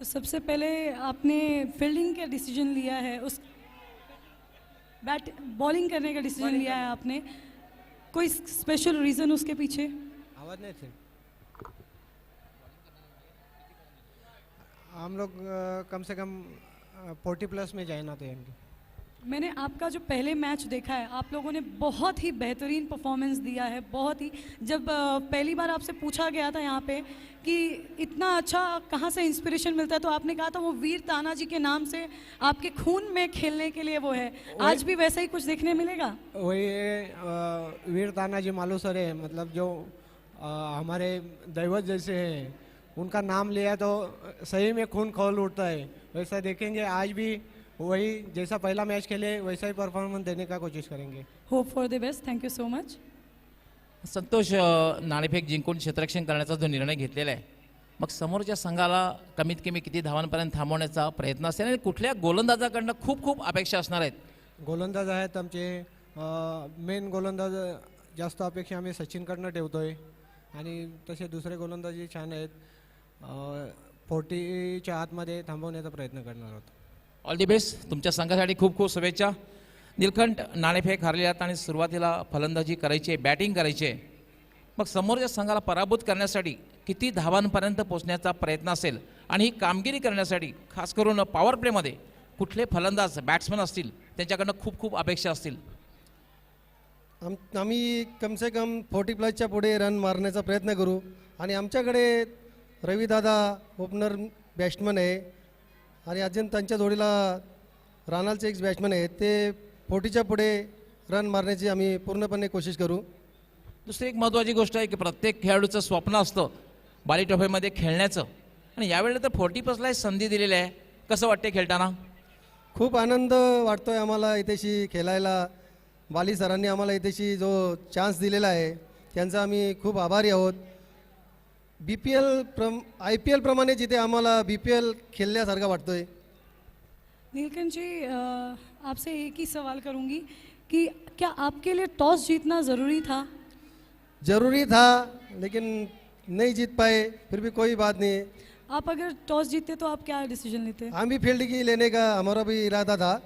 तो सबसे पहले आपने फील्डिंग का डिसीजन लिया है, उस बॉलिंग करने का डिसीजन लिया है आपने, कोई स्पेशल रीजन उसके पीछे?
आवाज नहीं थे. हम लोग कम से कम 40+ में जाना थे.
मैंने आपका जो पहले मैच देखा है, आप लोगों ने बहुत ही बेहतरीन परफॉर्मेंस दिया है. बहुत ही, जब पहली बार आपसे पूछा गया था यहाँ पे कि इतना अच्छा कहाँ से इंस्पिरेशन मिलता है, तो आपने कहा था वो वीर तानाजी के नाम से आपके खून में खेलने के लिए वो है. आज भी वैसा ही कुछ देखने मिलेगा?
वही वीर तानाजी मालूसर है, मतलब जो हमारे दैवत जैसे हैं, उनका नाम लिया तो सही में खून खौल उठता है. वैसा देखेंगे आज भी, वही जैसा पहला मैच खेले वैसा ही परफॉर्मेंस देने का कोशिश करेंगे.
Hope for the best. Thank you so much.
Santosh नाणेफेक जिंकून क्षेत्ररक्षण करण्याचा जो निर्णय घेतलेला आहे, मग समोरच्या संघाला कमीत कमी किती धावांपर्यंत थांबवण्याचा प्रयत्न असेल आणि कुठल्या गोलंदाजाकडनं खूप खूप अपेक्षा असणार आहेत?
गोलंदाज आहेत आमचे, मेन गोलंदाज जास्त अपेक्षा आम्ही सचिनकडनं ठेवतोय, आणि तसे दुसरे गोलंदाजी छान आहेत. 40च्या आतमध्ये थांबवण्याचा प्रयत्न करणार आहोत.
All the best. तुमच्या संघासाठी खूप खूप शुभेच्छा. निलखंठ नाणेफेक हारलेल्यात आणि सुरुवातीला फलंदाजी करायची आहे, बॅटिंग करायची आहे. मग समोरच्या संघाला पराभूत करण्यासाठी किती धावांपर्यंत पोहोचण्याचा प्रयत्न असेल, आणि ही कामगिरी करण्यासाठी खास करून पॉवर प्लेमध्ये कुठले फलंदाज बॅट्समन असतील त्यांच्याकडनं खूप खूप अपेक्षा असतील?
आम्ही कम से कम 40+च्या पुढे रन मारण्याचा प्रयत्न करू. आणि आमच्याकडे रविदादा ओपनर बॅट्समन आहे, आणि अजून त्यांच्या जोडीला रानालचे एक बॅट्समन आहे. ते 40च्या पुढे रन मारण्याची आम्ही पूर्णपणे कोशिश करू.
दुसरी एक महत्त्वाची गोष्ट आहे की प्रत्येक खेळाडूचं स्वप्न असतं बाली ट्रॉफीमध्ये खेळण्याचं, आणि यावेळेला तर 40+ला संधी दिलेली आहे. कसं वाटते खेळताना?
खूप आनंद वाटतोय आम्हाला इथेशी खेळायला. बाली सरांनी आम्हाला इथेशी जो चान्स दिलेला आहे त्यांचा आम्ही खूप आभारी आहोत. IPL प्रमाणे जिथे आम्हाला BPL खेलण्यासारखा वाटतोय.
नीलकंठ जी, आपसे एक ही सवाल करूंगी कि क्या आपके लिए टॉस जीतना ज़रूरी था?
ज़रूरी था, लेकिन नहीं जीत पाए, फिर भी कोई बात नहीं.
आप अगर टॉस जीतते तो आप क्या डिसीजन लेते?
हम भी फील्ड की लेने का हमारा भी इरादा था.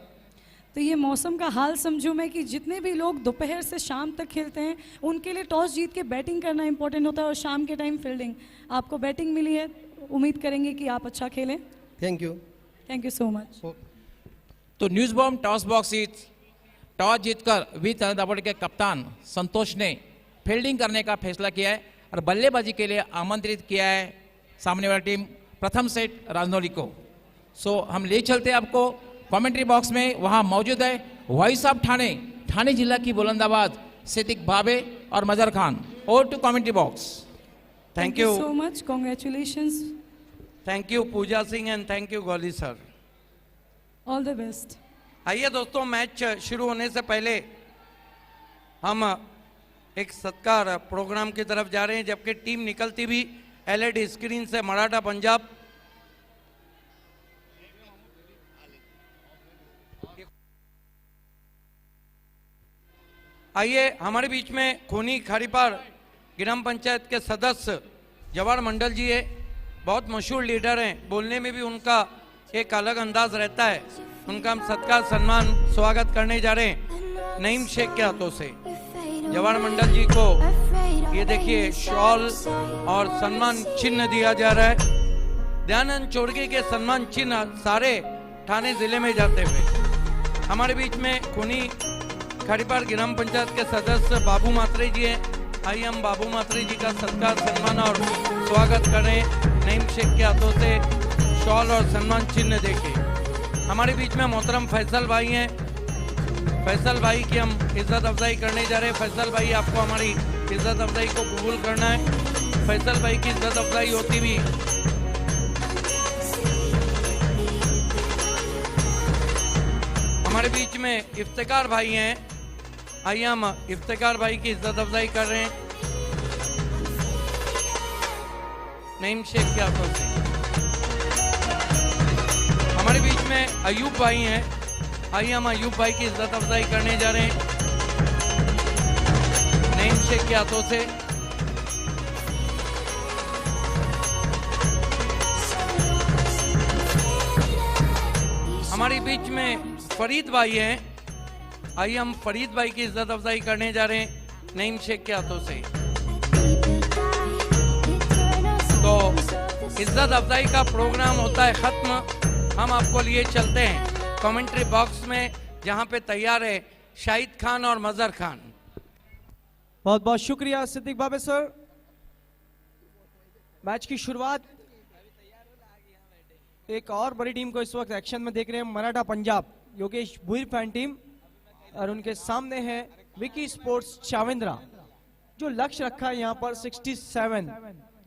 तो ये मौसम का हाल समझूं मैं कि जितने भी लोग दोपहर से शाम तक खेलते हैं उनके लिए टॉस जीत के बैटिंग करना इंपॉर्टेंट होता है, और शाम के टाइम फील्डिंग. आपको बैटिंग मिली है, उम्मीद करेंगे कि आप अच्छा खेलें.
Thank you.
Thank you so much.
तो news bomb toss box is toss जीतकर वी तानाजी दापोड़े के कप्तान संतोष ने फील्डिंग करने का फैसला किया है और बल्लेबाजी के लिए आमंत्रित किया है सामने वाली टीम प्रथम सेट राजनौली को. सो हम ले चलते हैं आपको कमेंट्री बॉक्स में वहां मौजूद है वॉइस ऑफ ठाणे, ठाणे जिला की बुलंदाबाद सिद्दीक भाबे और Mazhar Khan. Over to commentary box.
Thank you
so much. Congratulations.
Thank you Puja Singh and thank you Gauli sir.
All the best.
आइए दोस्तों, मैच शुरू होने से पहले हम एक सत्कार प्रोग्राम की तरफ जा रहे हैं, जबकि टीम निकलती भी एलईडी स्क्रीन से मराठा पंजाब। आइए, हमारे बीच में खूनी खारीपार ग्राम पंचायत के सदस्य जवाहर मंडल जी है, बहुत मशहूर लीडर हैं, बोलने में भी उनका एक अलग अंदाज रहता है। उनका हम सत्कार सम्मान स्वागत करने जा रहे हैं नईम शेख के हाथों से। जवाहर मंडल जी को ये देखिए शॉल और सम्मान चिन्ह दिया जा रहा है। दयानंद चोरगे के सम्मान चिन्ह सारे ठाणे जिले में जाते हुए हमारे बीच में खूनी खारीपार ग्राम पंचायत के सदस्य बाबू मात्रे जी हैं। आइए हम बाबू मात्रे जी का सत्कार सम्मान और स्वागत करें नईम शेख के हाथों से शॉल और सम्मान चिन्ह देके। हमारे बीच में मोहतरम फैसल भाई हैं। फैसल भाई की हम इज्जत अफजाई करने जा रहे हैं। फैसल भाई, आपको हमारी इज्जत अफजाई को कबूल करना है। फैसल भाई की इज्जत अफजाई होती भी हमारे बीच में इफ्तिकार भाई हैं। आइए हम इफ्तिकार भाई की इज्जत अफजाई कर रहे हैं नईम शेख के हाथों से। हमारे बीच में अयूब भाई हैं। आइए हम अयूब भाई की इज्जत अफजाई करने जा रहे हैं नईम शेख के हाथों से। हमारे बीच में फरीद भाई हैं। आइए हम फरीद भाई की इज्जत अफजाई करने जा रहे हैं नईम शेख के हाथों से। तो इज्जत अफजाई का प्रोग्राम होता है खत्म। हम आपको लिए चलते हैं कमेंट्री बॉक्स में, जहां पे तैयार है शाहिद खान और मजर खान।
बहुत बहुत शुक्रिया सिद्दीक बाबे सर। मैच की शुरुआत एक और बड़ी टीम को इस वक्त एक्शन में देख रहे हैं, मराठा पंजाब योगेश भुईर फैन टीम, और उनके सामने है विकी स्पोर्ट्स चाविंद्रा, जो लक्ष्य रखा है यहाँ पर 67,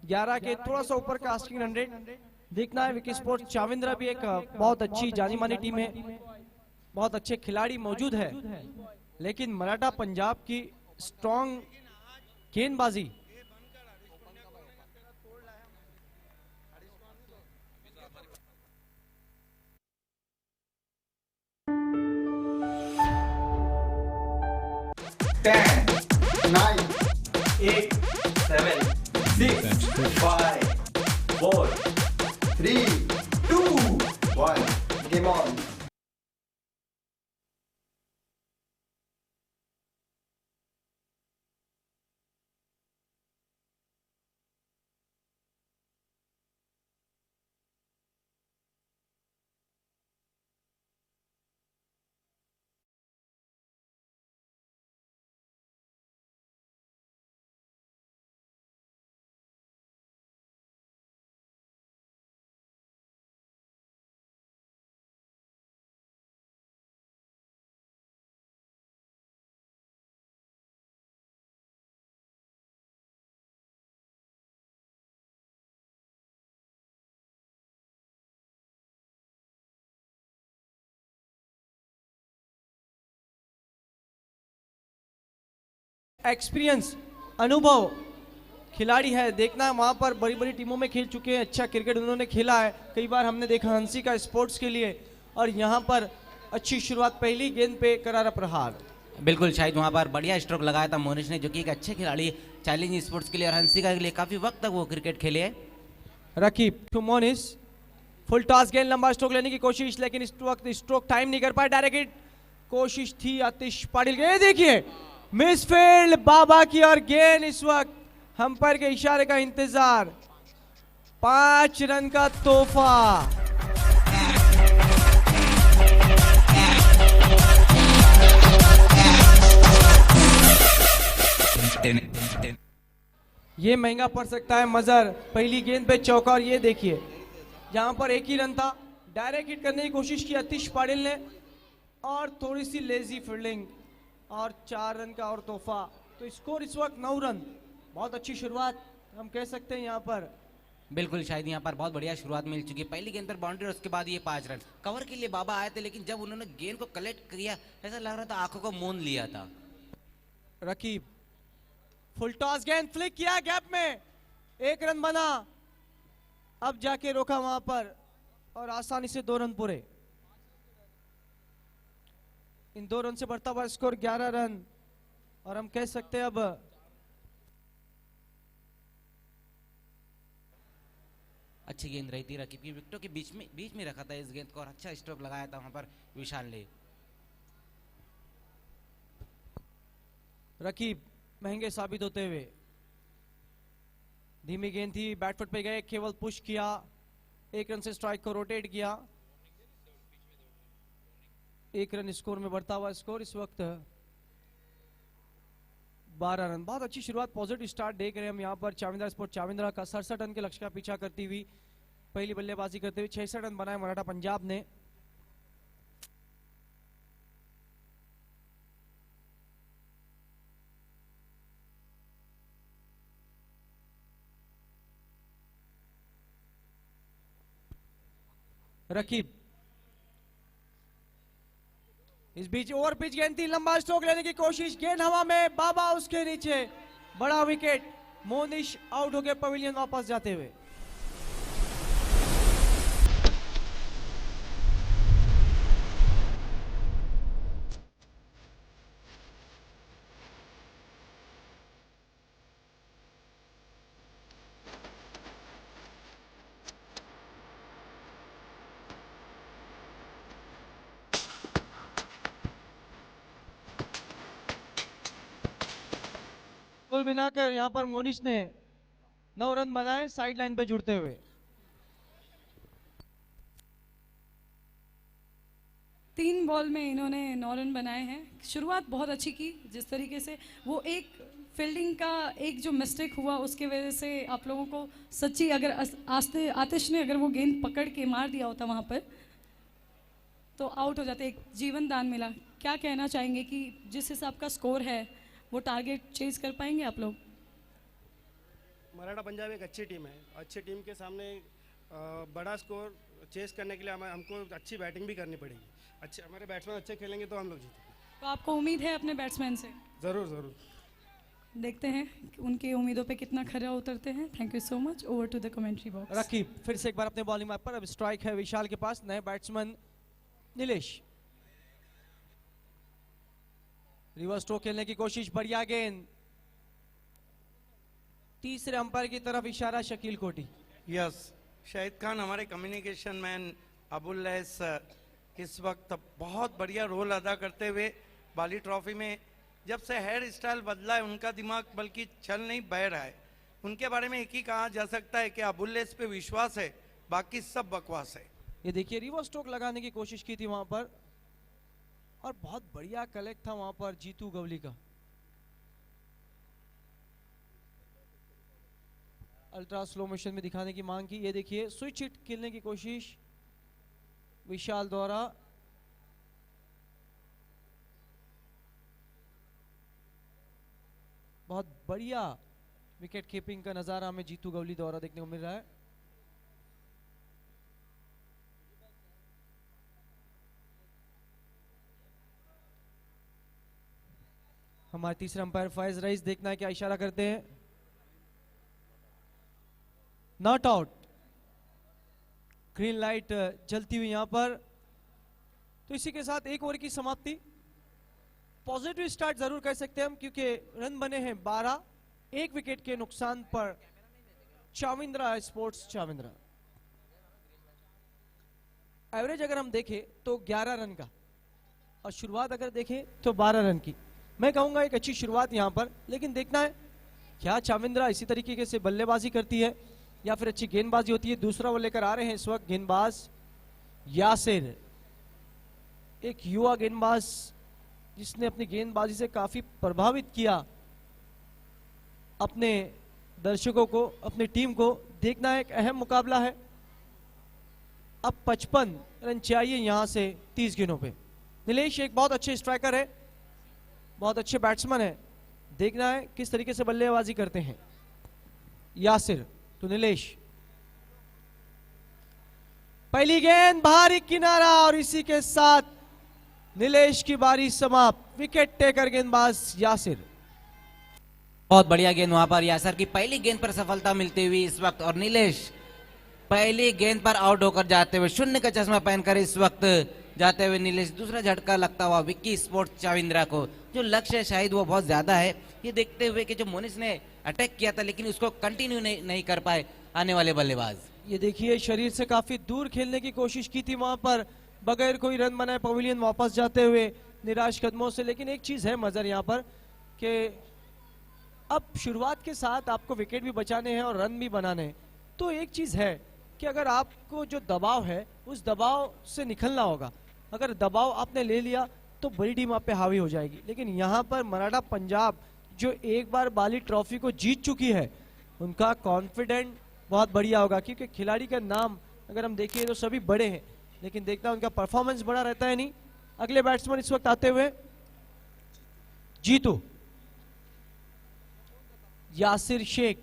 11 के थोड़ा सा ऊपर का आस्किंग 100 देखना है। विकी स्पोर्ट्स चाविंद्रा भी एक बहुत अच्छी जानी मानी टीम है, बहुत अच्छे खिलाड़ी मौजूद है, लेकिन मराठा पंजाब की स्ट्रॉन्ग गेंदबाजी
Game on.
एक्सपीरियंस अनुभव खिलाड़ी है। देखना वहां पर बड़ी बड़ी टीमों में खेल चुके हैं, अच्छा क्रिकेट उन्होंने खेला है। कई बार हमने देखा हंसी का स्पोर्ट्स के लिए, और यहाँ पर अच्छी शुरुआत, पहली गेंद पे करारा प्रहार।
बिल्कुल शायद वहाँ पर बढ़िया स्ट्रोक लगाया था मोनिश ने, जो कि एक अच्छे खिलाड़ी चैलेंज स्पोर्ट्स के लिए और हंसिका के लिए काफी वक्त तक वो क्रिकेट खेले है।
Raqib to Monish, full toss गेंद, लंबा स्ट्रोक लेने की कोशिश, लेकिन इस वक्त स्ट्रोक टाइम नहीं कर पाए। डायरेक्ट हिट कोशिश थी आतिश पाटिल की, ये देखिए मिसफील्ड बाबा की, और गेंद इस वक्त अंपायर के इशारे का इंतजार। 5 रन का तोहफा। ये महंगा पड़ सकता है। मजर पहली गेंद पे चौका, और ये देखिए यहाँ पर एक ही रन था, डायरेक्ट हिट करने की कोशिश की आतिश पाटिल ने और थोड़ी सी लेजी फील्डिंग और 4 रन का और तोहफा। तो स्कोर इस वक्त 9 रन। बहुत अच्छी शुरुआत हम कह सकते हैं यहाँ पर।
बिल्कुल, शायद यहाँ पर बहुत बढ़िया शुरुआत मिल चुकी है। पहली गेंद पर बाउंड्री और उसके बाद ये 5 रन। कवर के लिए बाबा आए थे, लेकिन जब उन्होंने गेंद को कलेक्ट किया ऐसा लग रहा था आंखों को मूंद लिया था।
रकीब फुल टॉस, गेंद फ्लिक किया गैप में, 1 रन बना। अब जाके रोका वहां पर और आसानी से 2 रन पूरे। इन 2 रन से बढ़ता हुआ स्कोर 11 रन। और हम कह सकते हैं अब
अच्छी गेंद रही थी रकीब की, विकेटों के बीच में रखा था इस गेंद को और अच्छा स्ट्रोक लगाया था वहां पर विशाल ने।
रकीब महंगे साबित होते हुए, धीमी गेंद थी, बैटफुट पे गए, केवल पुश किया, 1 रन से स्ट्राइक को रोटेट किया। 1 रन स्कोर में बढ़ता हुआ स्कोर इस वक्त 12 रन। बहुत अच्छी शुरुआत, पॉजिटिव स्टार्ट देख रहे हैं हम यहाँ पर चाविंद्रा स्पोर्ट चाविंद्रा का। 67 रन के लक्ष्य का पीछा करती हुई पहली बल्लेबाजी करते हुए 66 रन बनाए मराठा पंजाब ने। रकीब इस बीच ओवर पिच गेंद थी, लंबा स्ट्रोक लेने की कोशिश, गेंद हवा में, बाबा उसके नीचे, बड़ा विकेट। मोनिश आउट हो गए पवेलियन वापस जाते हुए। कुल मिलाकर यहाँ पर मोनिश ने 9 रन बनाए साइड लाइन पे जुड़ते हुए।
तीन बॉल में इन्होंने 9 रन बनाए हैं। शुरुआत बहुत अच्छी की, जिस तरीके से वो एक फील्डिंग का एक जो मिस्टेक हुआ उसके वजह से आप लोगों को सच्ची, अगर आतिश ने अगर वो गेंद पकड़ के मार दिया होता वहाँ पर तो आउट हो जाते, एक जीवन दान मिला। क्या कहना चाहेंगे कि जिस हिसाब का स्कोर है वो टारगेट चेज कर पाएंगे आप लोग?
मराठा पंजाब एक अच्छी टीम है, अच्छी टीम के सामने बड़ा स्कोर चेस करने के लिए हमको अच्छी बैटिंग भी करनी पड़ेगी। अच्छे हमारे बैट्समैन अच्छे खेलेंगे तो हम लोग जीतेंगे।
तो आपको उम्मीद है अपने बैट्समैन से?
ज़रूर ज़रूर।
देखते हैं कि उनकी उम्मीदों पे कितना खरा उतरते हैं। Thank you so much. Over to the commentary box.
Raqib फिर से एक बार अपने बॉलिंग मैप पर, अब स्ट्राइक है विशाल के पास, नए बैट्समैन नीलेश। रिवर्स स्ट्रोक खेलने की कोशिश, बढ़िया गेंद, तीसरे अंपायर की तरफ इशारा शकील कोटी।
यस, शाहिद खान हमारे कम्युनिकेशन मैन अबुल लैस इस वक्त बहुत बढ़िया रोल अदा करते हुए बाली ट्रॉफी में, जब से हेयर स्टाइल बदला है उनका दिमाग बल्कि चल नहीं बह रहा है। उनके बारे में एक ही कहा जा सकता है कि अबुल लैस पे विश्वास है, बाकी सब बकवास है।
ये देखिए रिवर्स स्ट्रोक लगाने की कोशिश की थी वहां पर और बहुत बढ़िया कलेक्ट था वहां पर जीतू गवली का। अल्ट्रा स्लो मोशन में दिखाने की मांग की। ये देखिए स्विच हिट खेलने की कोशिश विशाल द्वारा। बहुत बढ़िया विकेट कीपिंग का नजारा हमें जीतू गवली द्वारा देखने को मिल रहा है। हमारे तीसरे अंपायर फैज रईस, देखना है क्या इशारा करते हैं। नॉट आउट, ग्रीन लाइट जलती हुई यहां पर। तो इसी के साथ एक ओवर की समाप्ति। पॉजिटिव स्टार्ट जरूर कह सकते हैं हम, क्योंकि रन बने हैं 12, 1 विकेट के नुकसान पर चाविंद्रा स्पोर्ट्स चाविंद्रा। एवरेज अगर हम देखें तो 11 रन का और शुरुआत अगर देखें तो 12 रन की। मैं कहूंगा एक अच्छी शुरुआत यहां पर, लेकिन देखना है क्या चाविंद्रा इसी तरीके से बल्लेबाजी करती है या फिर अच्छी गेंदबाजी होती है। दूसरा वो लेकर आ रहे हैं इस वक्त गेंदबाज यासिर, एक युवा गेंदबाज जिसने अपनी गेंदबाजी से काफी प्रभावित किया अपने दर्शकों को, अपनी टीम को। देखना है, एक अहम मुकाबला है। अब 55 रन चाहिए यहां से 30 गेंदों पे। नीलेश एक बहुत अच्छे स्ट्राइकर है, बहुत अच्छे बैट्समैन है, देखना है किस तरीके से बल्लेबाजी करते हैं। यासिर तो नीलेश, पहली गेंद बाहरी किनारा और इसी के साथ नीलेश की बारी समाप्त। विकेट टेकर गेंदबाज यासिर।
बहुत बढ़िया गेंद वहां पर यासर की पहली गेंद पर सफलता मिलती हुई इस वक्त, और नीलेश पहली गेंद पर आउट होकर जाते हुए, शून्य का चश्मा पहनकर इस वक्त जाते हुए नीलेश। दूसरा झटका लगता हुआ विक्की स्पोर्ट्स चाविंद्रा को। जो लक्ष्य है शायद वो बहुत ज्यादा है, ये देखते हुए कि जो मोनिस ने अटैक किया था लेकिन उसको कंटिन्यू नहीं कर पाए आने वाले बल्लेबाज।
ये देखिए शरीर से काफी दूर खेलने की कोशिश की थी वहां पर, बगैर कोई रन बनाए पवेलियन वापस जाते हुए निराश कदमों से। लेकिन एक चीज है मजर यहाँ पर कि अब शुरुआत के साथ आपको विकेट भी बचाने हैं और रन भी बनाने हैं। तो एक चीज है कि अगर आपको जो दबाव है उस दबाव से निकलना होगा। अगर दबाव आपने ले लिया तो बड़ी टीम आप पे हावी हो जाएगी। लेकिन यहाँ पर मराठा पंजाब जो एक बार बाली ट्रॉफी को जीत चुकी है, उनका कॉन्फिडेंट बहुत बढ़िया होगा, क्योंकि खिलाड़ी का नाम अगर हम देखिए तो सभी बड़े हैं, लेकिन देखना उनका परफॉर्मेंस बड़ा रहता है नहीं। अगले बैट्समैन इस वक्त आते हुए जीतू। यासिर शेख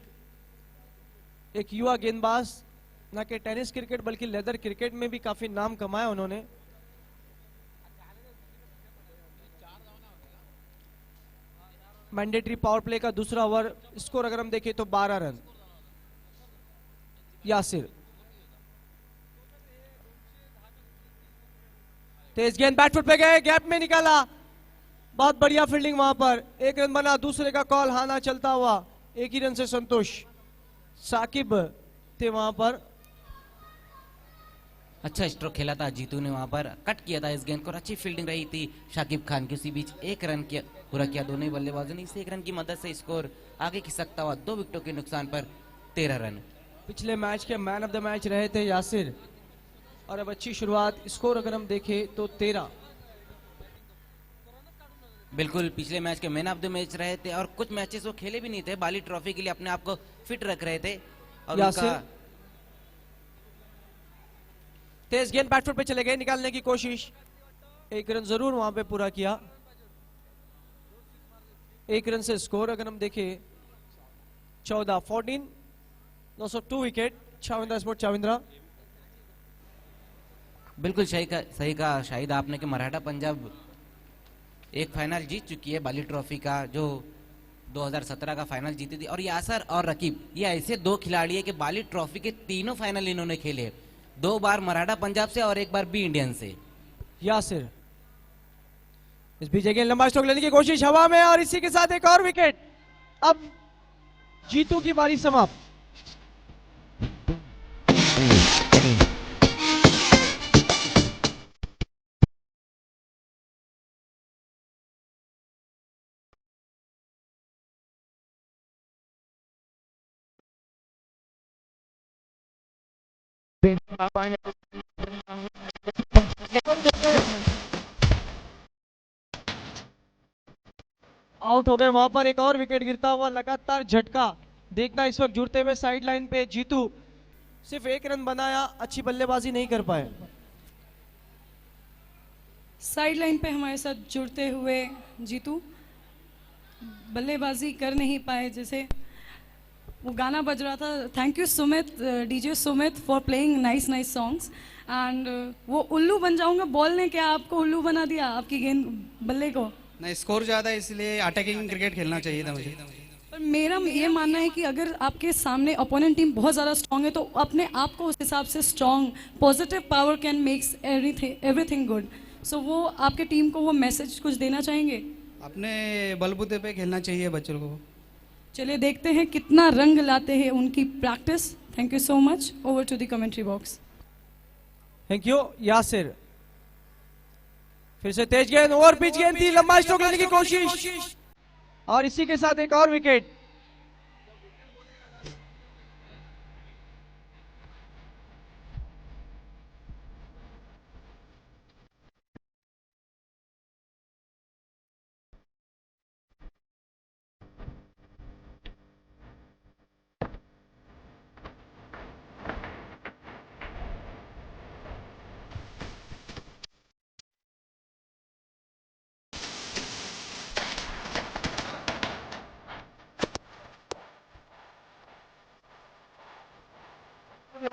एक युवा गेंदबाज, न कि टेनिस क्रिकेट बल्कि लेदर क्रिकेट में भी काफी नाम कमाया उन्होंने। मैंडेटरी पावर प्ले का दूसरा ओवर, स्कोर अगर हम देखें तो 12 रन। यासिर तेज गेंद बैटफुट पे गए, गैप में निकाला, बहुत बढ़िया फील्डिंग वहां पर। एक रन बना, दूसरे का कॉल हाना चलता हुआ, एक ही रन से संतोष। साकिब थे वहां पर,
अच्छा स्ट्रोक खेला था जीतू ने, वहां पर कट किया था इस गेंद को, अच्छी फील्डिंग रही थी शाकिब खान की। उसी बीच एक रन किया पूरा किया दोनों ही बल्लेबाजों ने। इस एक रन की मदद से स्कोर आगे खिसकता हुआ 2 विकेटों के नुकसान पर 13 रन।
पिछले मैच के मैन ऑफ द मैच रहे थे यासिर, और अब अच्छी शुरुआत। स्कोर अगर हम देखें तो 13।
बिल्कुल पिछले मैच के मैन ऑफ द मैच रहे थे, और कुछ मैचेस वो खेले भी नहीं थे, बाली ट्रॉफी के लिए अपने आप को फिट रख रहे थे। और उनका
तेज गेंद बैटफुट पे चले गए, निकालने की कोशिश, एक रन जरूर वहां पे पूरा किया। एक रन से स्कोर अगर हम देखें 14 902 विकेट चाविंद्रा स्पोर्ट चाविंद्रा।
बिल्कुल सही कहा शाहिद आपने कि मराठा पंजाब एक फाइनल जीत चुकी है बाली ट्रॉफी का, जो 2017 का फाइनल जीती थी। और यासर और रकीब ये ऐसे 2 खिलाड़ी है कि बाली ट्रॉफी के तीनों फाइनल इन्होंने खेले, 2 बार मराठा पंजाब से और 1 बार बी इंडियन से।
यासिर इस बीच अगेन लंबा स्ट्रोक लेने की कोशिश हवा में, और इसी के साथ एक और विकेट। अब जीतू की बारी समाप्त। आउट हो गए वहां पर, एक और विकेट गिरता हुआ, लगातार झटका देखना इस वक्त जुड़ते हुए साइड लाइन पे। जीतू सिर्फ 1 रन बनाया, अच्छी बल्लेबाजी नहीं कर पाए।
साइड लाइन पे हमारे साथ जुड़ते हुए जीतू बल्लेबाजी कर नहीं पाए, जैसे वो गाना बज रहा था, thank you Sumit, DJ Sumit for playing nice nice songs. And वो उल्लू बन जाऊंगा बॉल ने क्या आपको उल्लू बना दिया, आपकी गेंद बल्ले को?
नहीं, स्कोर ज़्यादा है इसलिए अटैकिंग क्रिकेट खेलना चाहिए था मुझे।
पर मेरा ये मानना है कि अगर आपके सामने अपोनेंट टीम बहुत ज़्यादा स्ट्रांग है तो अपने आप को उस हिसाब से strong, positive power can makes everything good. So वो आपके टीम को वो मैसेज कुछ देना चाहेंगे?
अपने बलबूते पे खेलना चाहिए बच्चों को।
चलिए देखते हैं कितना रंग लाते हैं उनकी practice. Thank you so much. Over to the commentary box.
Thank you Yasir. फिर से तेज गेंद, ओवर पिच गेंद थी, लंबा स्ट्रोक लेने की कोशिश, और इसी के साथ एक और विकेट।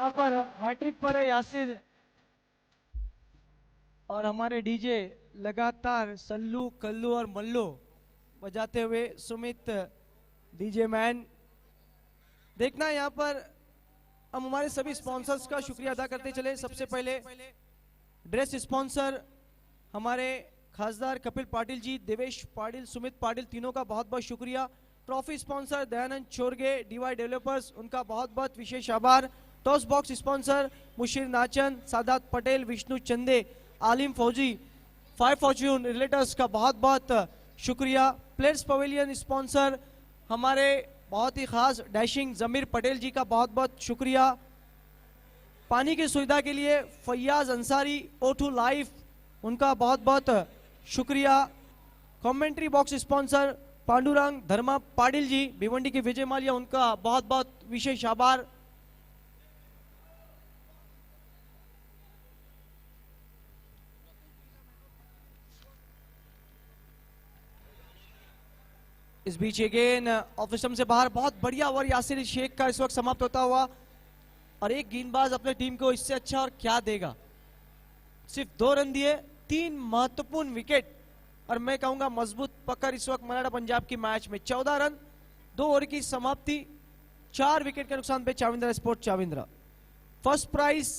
यहाँ पर हैट्रिक पर है यासिर और हमारे डीजे लगातार सल्लू कल्लू और मल्लू बजाते हुए सुमित डीजे मैन। देखना यहाँ पर हम हमारे सभी स्पॉन्सर्स का शुक्रिया अदा करते चले। सबसे पहले ड्रेस स्पॉन्सर हमारे खासदार कपिल पाटिल जी, देवेश पाटिल, सुमित पाटिल, तीनों का बहुत बहुत शुक्रिया। Trophy sponsor Dayanand Chhorge, DY developers, उनका बहुत बहुत विशेष आभार। Toss box sponsor Mushir Nachan, Sadat Patel, Vishnu Chande, Alim फौजी, फाइव फॉर्च्यून रिलेटर्स का बहुत बहुत शुक्रिया। प्लेयर्स पवेलियन स्पॉन्सर हमारे बहुत ही खास डैशिंग जमीर पटेल जी का बहुत बहुत शुक्रिया। पानी की सुविधा के लिए फैयाज अंसारी, O2 लाइफ, उनका बहुत बहुत शुक्रिया। कमेंट्री बॉक्स स्पॉन्सर पांडुरंग धर्मा पाटिल जी, भिवंडी की विजय माल्या, उनका बहुत बहुत विशेष आभार। इस बीच अगेन ऑफ स्टंप से बाहर बहुत बढ़िया ओवर यासिर शेख का इस वक्त समाप्त होता हुआ, और एक गेंदबाज अपने टीम को इससे अच्छा और क्या देगा। सिर्फ 2 रन दिए, 3 महत्वपूर्ण विकेट, और मैं कहूंगा मजबूत पकड़ इस वक्त मराठा पंजाब की मैच में। 14 रन, 2 ओवर की समाप्ति, 4 विकेट के नुकसान पे Chavindra sport Chavindra. First prize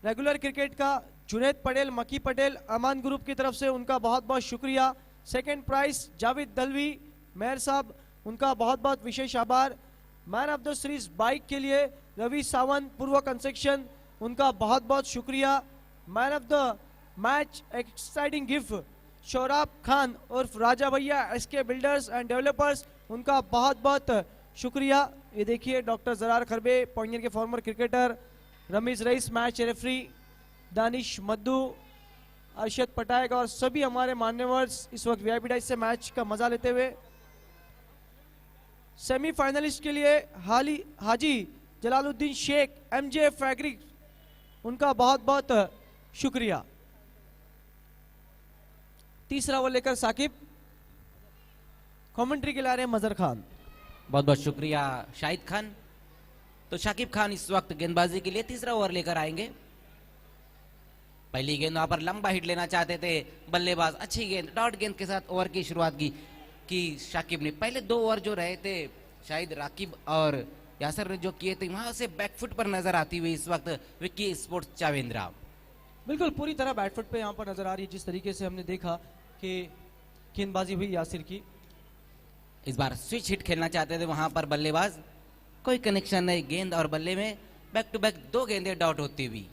regular cricket का जुनैद पटेल, मकी पटेल, अमान ग्रुप की तरफ से, उनका बहुत बहुत शुक्रिया। Second prize Javed Dalvi, mayor साहब, उनका बहुत बहुत विशेष आभार। Man of the series bike के लिए रवि सावंत, पूर्व कंस्ट्रक्शन, उनका बहुत बहुत शुक्रिया। Man of the match exciting gift Shorab Khan उर्फ राजा भैया, एसके बिल्डर्स एंड डेवलपर्स, उनका बहुत बहुत शुक्रिया। ये देखिए डॉक्टर जरार खरबे, पॉइंटर के farmer cricketer, Ramiz rice match referee, Danish मद्दू, अरशद पटायक और सभी हमारे मान्यवर्स इस वक्त वीआईपी डाइस से मैच का मजा लेते हुए। सेमीफाइनलिस्ट के लिए हाजी जलालुद्दीन शेख, एमजे फैब्रिक, उनका बहुत बहुत शुक्रिया। तीसरा ओवर लेकर साकिब, कमेंट्री के ला रहे हैं मजहर खान।
बहुत बहुत शुक्रिया शाहिद खान। तो शाकिब खान इस वक्त गेंदबाजी के लिए तीसरा ओवर लेकर आएंगे। पहली गेंद वहां पर लंबा हिट लेना चाहते थे बल्लेबाज, अच्छी गेंद डॉट गेंद के साथ ओवर की शुरुआत की शाकिब ने। पहले 2 ओवर जो रहे थे शायद राकिब और यासर ने जो किए थे, वहां से बैकफुट पर नजर आती हुई इस वक्त विक्की स्पोर्ट्स चाविंद्रा।
बिल्कुल पूरी तरह बैटफुट पे यहाँ पर नजर आ रही है, जिस तरीके से हमने देखा कि गेंदबाजी हुई यासिर की।
इस बार स्विच हिट खेलना चाहते थे वहां पर बल्लेबाज, कोई कनेक्शन नहीं गेंद और बल्ले में, बैक टू बैक 2 गेंदें डॉट होती हुई।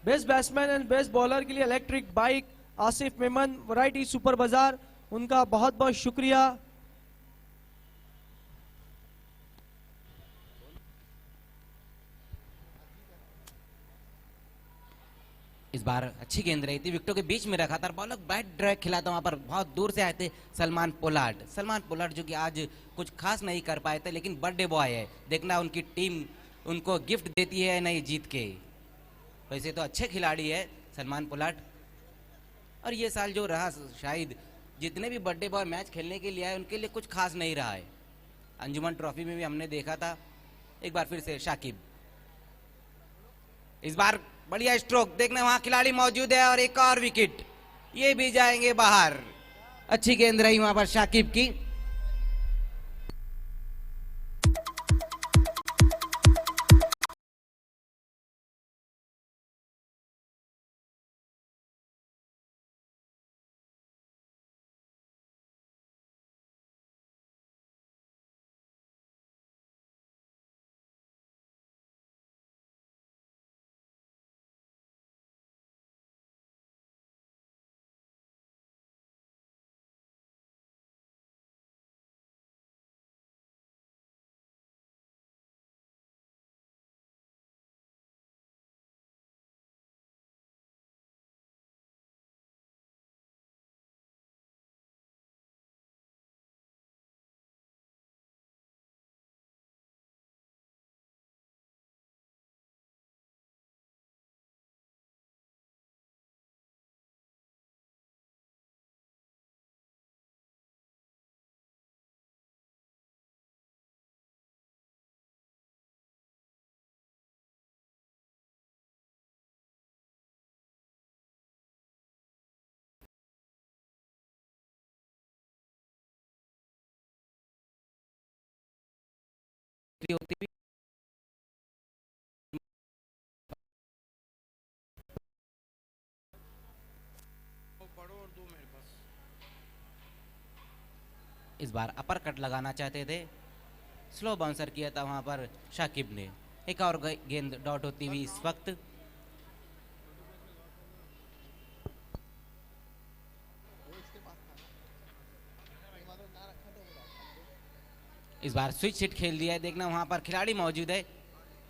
Best batsman and best bowler के लिए electric bike Asif Memon, variety super बाजार, उनका बहुत बहुत शुक्रिया।
इस बार अच्छी गेंद रही थी, विकेटों के बीच में रखा था, बॉलर बैट ड्रैग खिला था, वहां पर बहुत दूर से आए थे सलमान पोलार्ड जो कि आज कुछ खास नहीं कर पाए थे, लेकिन बर्थडे बॉय है, देखना उनकी टीम उनको गिफ्ट देती है नहीं जीत के। वैसे तो अच्छे खिलाड़ी है सलमान पोलार्ड, और ये साल जो रहा शायद जितने भी बर्थडे बॉय मैच खेलने के लिए आए उनके लिए कुछ खास नहीं रहा है। अंजुमन ट्रॉफी में भी हमने देखा था। एक बार फिर से शाकिब, इस बार बढ़िया स्ट्रोक, देखना वहां खिलाड़ी मौजूद है, और एक और विकेट, ये भी जाएंगे बाहर। अच्छी गेंद रही वहां पर शाकिब की। होती हुई इस बार अपर कट लगाना चाहते थे, स्लो बाउंसर किया था वहां पर शाकिब ने। एक और गेंद डॉट होती हुई इस वक्त। इस बार स्विच हिट खेल दिया है, देखना वहां पर खिलाड़ी मौजूद है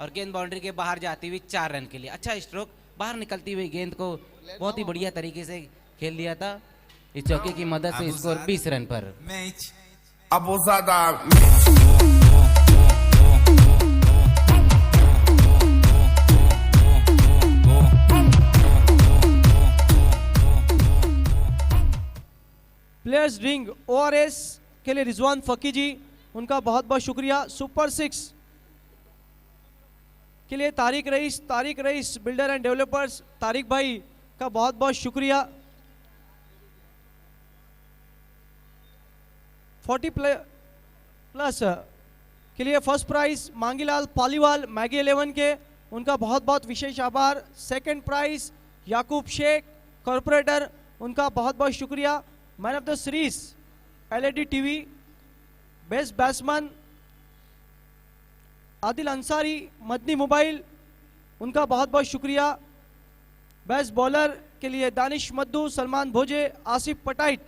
और गेंद बाउंड्री के बाहर जाती हुई 4 रन के लिए। अच्छा स्ट्रोक, बाहर निकलती हुई गेंद को बहुत ही बढ़िया तरीके से खेल दिया था। इस चौके की मदद से स्कोर 20 रन पर।
प्लेयर्स ड्रिंक ORS के लिए रिजवान फकी जी, उनका बहुत बहुत शुक्रिया। सुपर 6 के लिए Tariq Rais builder and developers, Tariq भाई का बहुत बहुत शुक्रिया। 40 प्लस के लिए first prize Mangilal Paliwal Maggi 11 के, उनका बहुत बहुत विशेष आभार। Second prize Yakub Shaikh corporator, उनका बहुत बहुत शुक्रिया। Man of the series LED TV, best batsman Adil Ansari Madani mobile, उनका बहुत बहुत शुक्रिया। बेस्ट बॉलर के लिए दानिश मद्दू, सलमान भोजे, आसिफ पटाइट,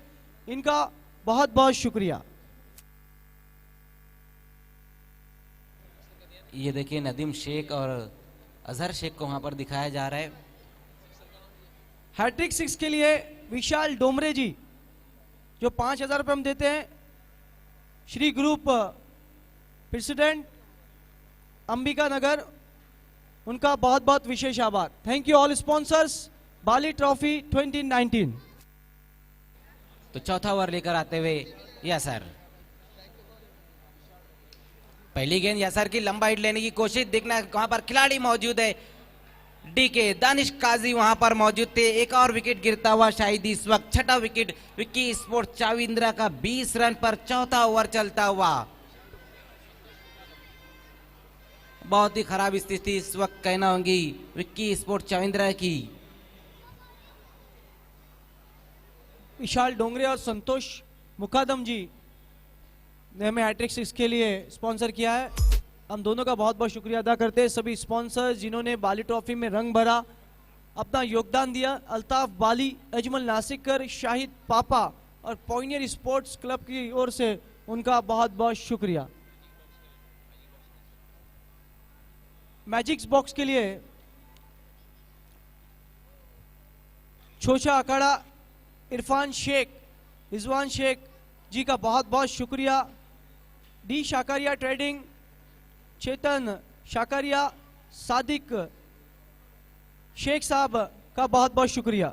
इनका बहुत बहुत शुक्रिया।
ये देखिए नदीम शेख और अजहर शेख को वहां पर दिखाया जा रहा है।
हैट्रिक 6 के लिए विशाल डोमरे जी, जो 5,000 रुपये हम देते हैं। श्री ग्रुप प्रेसिडेंट अंबिका नगर, उनका बहुत बहुत विशेष आभार। Thank you all sponsors Bali trophy 2019।
तो चौथा ओवर लेकर आते हुए यासर, पहली गेंद यासर की लंबा हिट लेने की कोशिश, देखना वहां पर खिलाड़ी मौजूद है। डीके दानिश काजी वहां पर मौजूद थे। एक और विकेट गिरता हुआ शायद इस वक्त, छठा विकेट विक्की स्पोर्ट चाविंद्रा का 20 रन पर चौथा ओवर चलता हुआ। बहुत ही खराब स्थिति इस वक्त कहना होगी विक्की स्पोर्ट चाविंद्रा की।
विशाल डोंगरे और संतोष मुकादम जी ने हमें हैट्रिक 6 के लिए स्पॉन्सर किया है। हम दोनों का बहुत बहुत शुक्रिया अदा करते हैं। सभी स्पॉन्सर्स जिन्होंने बाली ट्रॉफी में रंग भरा, अपना योगदान दिया। अल्ताफ बाली, अजमल नासिकर, शाहिद पापा और पॉइनियर स्पोर्ट्स क्लब की ओर से उनका बहुत बहुत शुक्रिया। मैजिक्स बॉक्स के लिए छोचा अखाड़ा इरफान शेख, रिजवान शेख जी का बहुत बहुत शुक्रिया। डी शाकारिया ट्रेडिंग, चेतन शाकारिया, सादिक शेख साहब का बहुत बहुत शुक्रिया।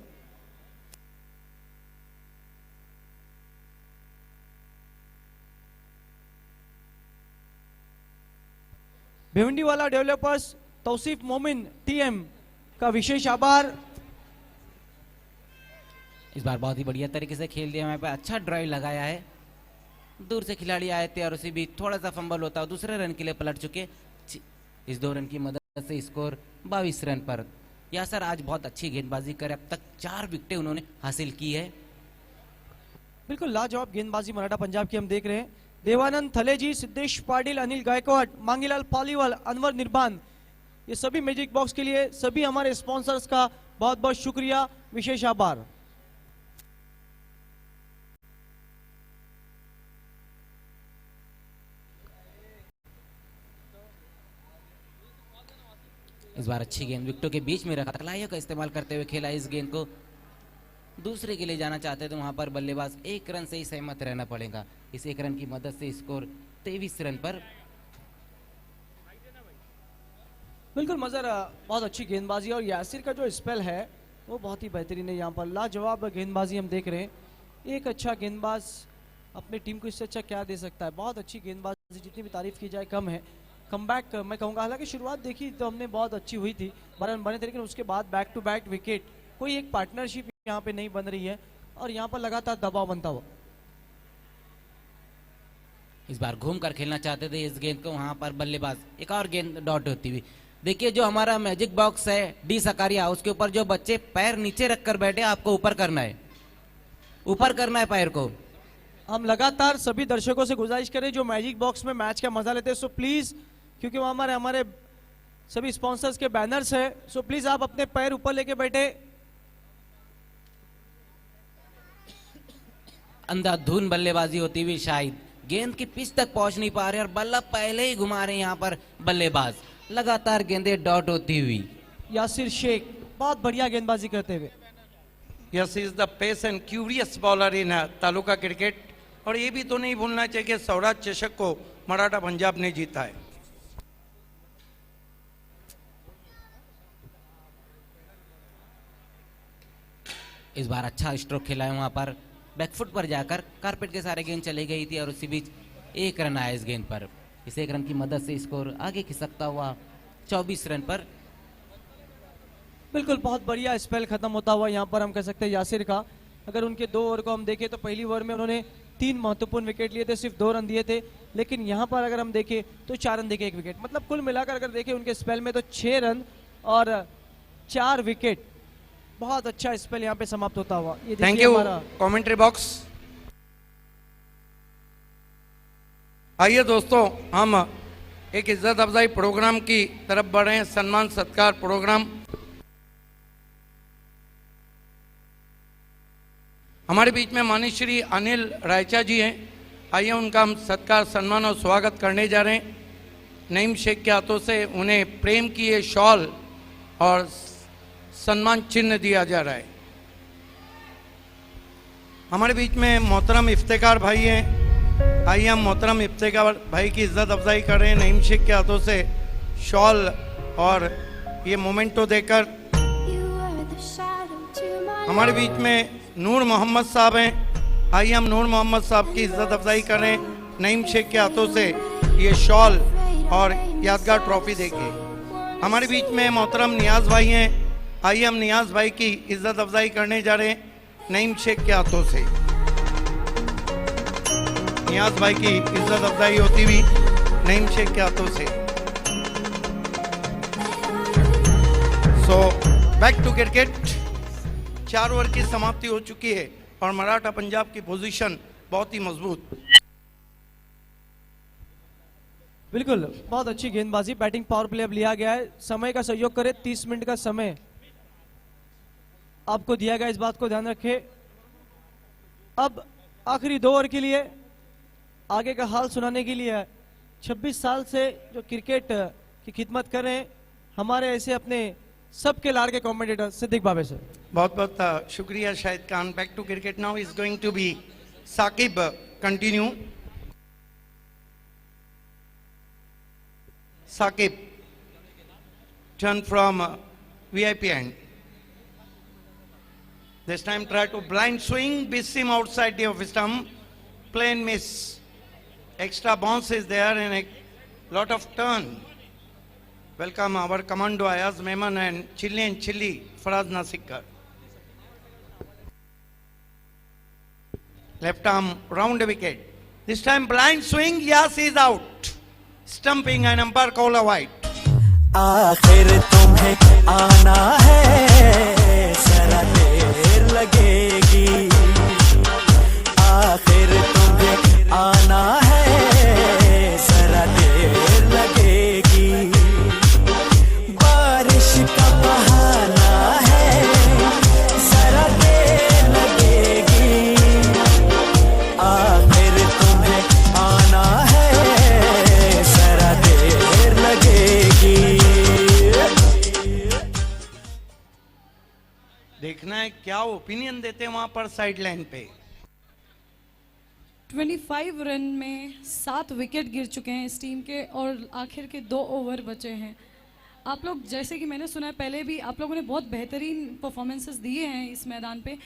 भिवंडीवाला डेवलपर्स तौसीफ मोमिन TM का विशेष आभार।
इस बार बहुत ही बढ़िया तरीके से खेल दिया, हमारे पे अच्छा ड्राइव लगाया है। दूर से खिलाड़ी आए थे और उसे भी थोड़ा सा फंबल होता, दूसरे रन के लिए पलट चुके। इस 2 रन की मदद से स्कोर 22 रन पर। यासर आज बहुत अच्छी गेंदबाजी कर, अब तक 4 विकेटें उन्होंने हासिल की है।
बिल्कुल लाजवाब गेंदबाजी मराठा पंजाब की हम देख रहे हैं। देवानंद थलेजी, सिद्धेश पाटिल, अनिल गायकवाड, मांगीलाल पालीवाल, अनवर निर्बान, ये सभी मैजिक बॉक्स के लिए सभी हमारे स्पॉन्सर्स का बहुत बहुत शुक्रिया, विशेष आभार।
इस बार अच्छी गेंद विकेटों के बीच में रखा, कलाइयों का इस्तेमाल करते हुए खेला। इस गेंद को दूसरे के लिए जाना चाहते तो वहां पर बल्लेबाज 1 रन से ही सहमत रहना पड़ेगा। इस 1 रन की मदद से स्कोर 23 रन पर।
बिल्कुल मजर, बहुत अच्छी गेंदबाजी और यासिर का जो स्पेल है वो बहुत ही बेहतरीन है। यहाँ पर लाजवाब गेंदबाजी हम देख रहे हैं। एक अच्छा गेंदबाज अपनी टीम को इससे अच्छा क्या दे सकता है। बहुत अच्छी गेंदबाजी, जितनी भी तारीफ की जाए कम है। कमबैक मैं कहूँगा, हालांकि शुरुआत देखी तो हमने बहुत अच्छी हुई थी, 12 रन बने थे, लेकिन उसके बाद बैक टू बैक विकेट, कोई एक पार्टनरशिप यहाँ पे नहीं बन रही है और यहाँ पर लगातार दबाव बनता हुआ।
इस बार घूम कर खेलना चाहते थे इस गेंद को, वहां पर बल्लेबाज एक और गेंद डॉट होती हुई। देखिए जो हमारा मैजिक बॉक्स है डी सकारिया, उसके ऊपर जो बच्चे पैर नीचे रखकर बैठे, आपको ऊपर करना है, ऊपर करना है पैर को।
हम लगातार सभी दर्शकों से गुजारिश करें जो मैजिक बॉक्स में मैच का मजा लेते हैं, सो प्लीज, क्योंकि वहां हमारे सभी स्पॉन्सर्स के बैनर्स है, सो प्लीज आप अपने पैर ऊपर लेके बैठे।
अंधाधुन बल्लेबाजी होती हुई, शायद गेंद की पिच तक पहुंच नहीं पा रहे और बल्ला पहले ही घुमा रहे हैं यहाँ पर बल्लेबाज, लगातार गेंदें डॉट होती हुई।
यासिर शेख बहुत बढ़िया गेंदबाजी करते हुए।
Yes is the pace and curious bowler in taluka cricket. और ये भी तो नहीं भूलना चाहिए कि स्वराज चषक को मराठा पंजाब ने जीता है।
इस बार अच्छा स्ट्रोक खेला है, वहां पर बैकफुट पर जाकर कारपेट के सारे गेंद चली गई थी और उसी बीच एक रन आया इस गेंद पर। इस एक रन की मदद से स्कोर आगे खिसकता हुआ 24 रन पर।
बिल्कुल बहुत बढ़िया स्पेल खत्म होता हुआ यहाँ पर हम कह सकते हैं यासिर का। अगर उनके 2 ओवर को हम देखें तो पहली ओवर में उन्होंने 3 महत्वपूर्ण विकेट लिए थे, सिर्फ 2 रन दिए थे, लेकिन यहाँ पर अगर हम देखें तो 4 रन देके 1 विकेट, मतलब कुल मिलाकर अगर देखें उनके स्पेल में तो 6 रन और 4 विकेट। बहुत अच्छा स्पेल यहाँ पे समाप्त होता हुआ। ये
थैंक यू कमेंट्री बॉक्स। आइए दोस्तों, हम एक इज्जत अफजाई प्रोग्राम की तरफ बढ़े हैं, सम्मान सत्कार प्रोग्राम। हमारे बीच में माननीय श्री अनिल रायचा जी हैं। आइए उनका हम सत्कार, सम्मान और स्वागत करने जा रहे हैं। नईम शेख के हाथों से उन्हें प्रेम की ये शॉल और सम्मान चिन्ह दिया जा रहा है। हमारे बीच में मोहतरम इफ्तेकार भाई हैं। आइए हम मोहतरम इफ्तेकार भाई की इज्जत अफजाई कर रहे हैं नईम शेख के हाथों से शॉल और ये मोमेंटो देकर। हमारे बीच में नूर मोहम्मद साहब हैं। आइए हम नूर मोहम्मद साहब की इज्जत अफजाई कर रहे हैं नईम शेख के हाथों से ये शॉल और यादगार ट्रॉफी देके। हमारे बीच में मोहतरम नियाज भाई हैं। आइए हम नियाज भाई की इज्जत अफजाई करने जा रहे हैं नईम शेख के हाथों से। नियाज भाई की इज्जत अफजाई होती हुई नईम शेख के हाथों से। So back to cricket. 4 over की समाप्ति हो चुकी है और मराठा पंजाब की पोजीशन बहुत ही मजबूत।
बिल्कुल बहुत अच्छी गेंदबाजी। बैटिंग पावर प्ले अब लिया गया है। समय का सहयोग करें, 30 मिनट का समय आपको दिया गया, इस बात को ध्यान रखें। अब आखिरी 2 ओवर के लिए आगे का हाल सुनाने के लिए 26 साल से जो क्रिकेट की खिदमत कर रहे हैं हमारे ऐसे अपने सबके लाड़ के कमेंटेटर सिद्दीक बाबे से
बहुत बहुत शुक्रिया Shahid Khan. Back to cricket now is going to be Saqib continue. Saqib, turn from VIP end. This time try to blind swing, miss him outside the off stump, plain miss. Extra bounce is there and a lot of turn. Welcome our commando Ayaz Mehman and Chili Faraz Nasikar. Left arm round the wicket. This time blind swing, yes, is out. Stumping and umpire call a wide.
आखिर तुम्हें आना है, जरा देर लगेगी। आखिर तुम्हें आना है, जरा देर लगेगी। बारिश का बहाना है, जरा देर लगेगी। आखिर तुम्हें आना है,
देखना है क्या ओपिनियन देते हैं वहां पर साइड लाइन पे।
25 रन में 7 विकेट गिर चुके हैं इस टीम के और आखिर के 2 ओवर बचे हैं। आप लोग जैसे कि मैंने सुना है पहले भी आप लोगों ने बहुत बेहतरीन परफॉर्मेंसेस दिए हैं इस मैदान पे।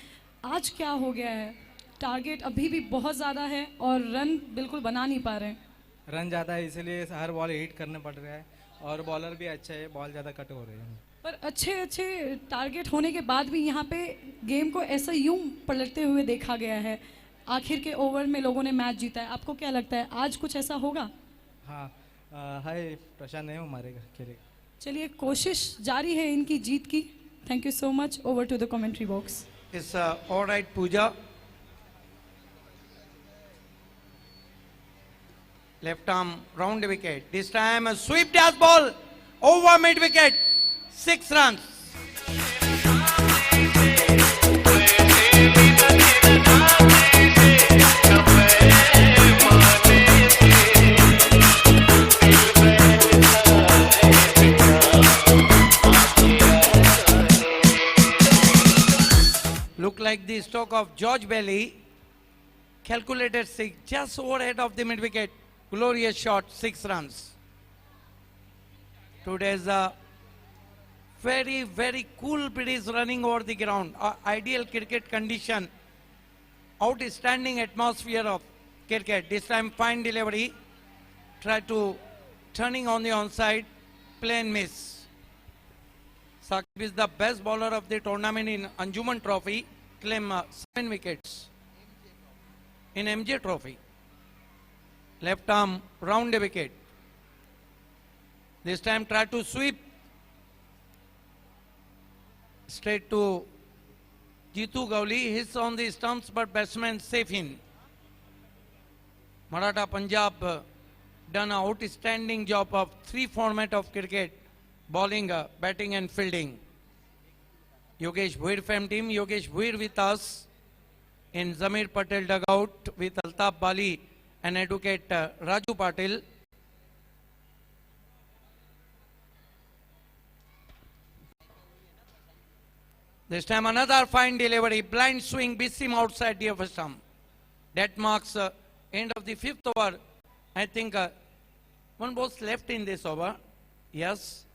आज क्या हो गया है? टारगेट अभी भी बहुत ज़्यादा है और रन बिल्कुल बना नहीं पा रहे हैं।
रन ज़्यादा है इसलिए हर बॉल हिट करने पड़ रहा है और बॉलर भी अच्छा है, बॉल ज़्यादा कट हो रहे हैं।
पर अच्छे टारगेट होने के बाद भी यहाँ पे गेम को ऐसा यूं पलटते हुए देखा गया है। आखिर के ओवर में लोगों ने मैच जीता है, आपको क्या लगता है आज कुछ ऐसा होगा?
हाँ हाय प्रशांत नहीं मारेगा खेलेगा।
चलिए कोशिश जारी है इनकी जीत की। Thank you so much. Over to the commentary box.
It's all right, Pooja. Left arm round wicket. This time a sweep dash ball over mid wicket. 6 runs. Look like the stroke of George Bailey. Calculated 6, just overhead of the mid wicket. Glorious shot, 6 runs. Today's very, very cool breeze running over the ground. Ideal cricket condition. Outstanding atmosphere of cricket. This time fine delivery. Try to turning on the onside. Plain miss. Saqib is the best bowler of the tournament in Anjuman Trophy. Claim 7 wickets in MJ Trophy. Left arm round a wicket. This time try to sweep straight to Jitu Gowli. Hits on the stumps but batsman safe in. Maratha Punjab done an outstanding job of 3 format of cricket. Bowling, batting and fielding. Yogesh Bhuir fam team, Yogesh Bhuir with us in Zamir Patel dugout with Altaf Bali and advocate Raju Patil. This time another fine delivery, blind swing, beats him outside the first stump. That marks end of the 5th over. I think one ball left in this over. Yes.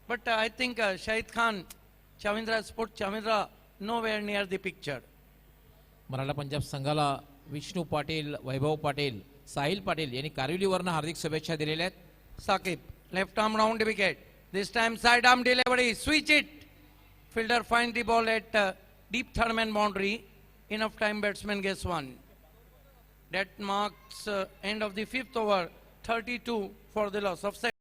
But I think Shahid Khan, Chavindra Sport Chavindra, nowhere near the picture.
Maratha Punjab संघाला विष्णू पाटील, वैभव पाटील, साहिल पाटील यांनी कारविलीवरनं हार्दिक शुभेच्छा दिलेल्या आहेत.
Saqib, left arm round wicket. This time side arm delivery, switch it. Fielder finds the ball at deep third man boundary. Enough time batsman gets one. That marks end of the 5th over. 32 for the loss of 7.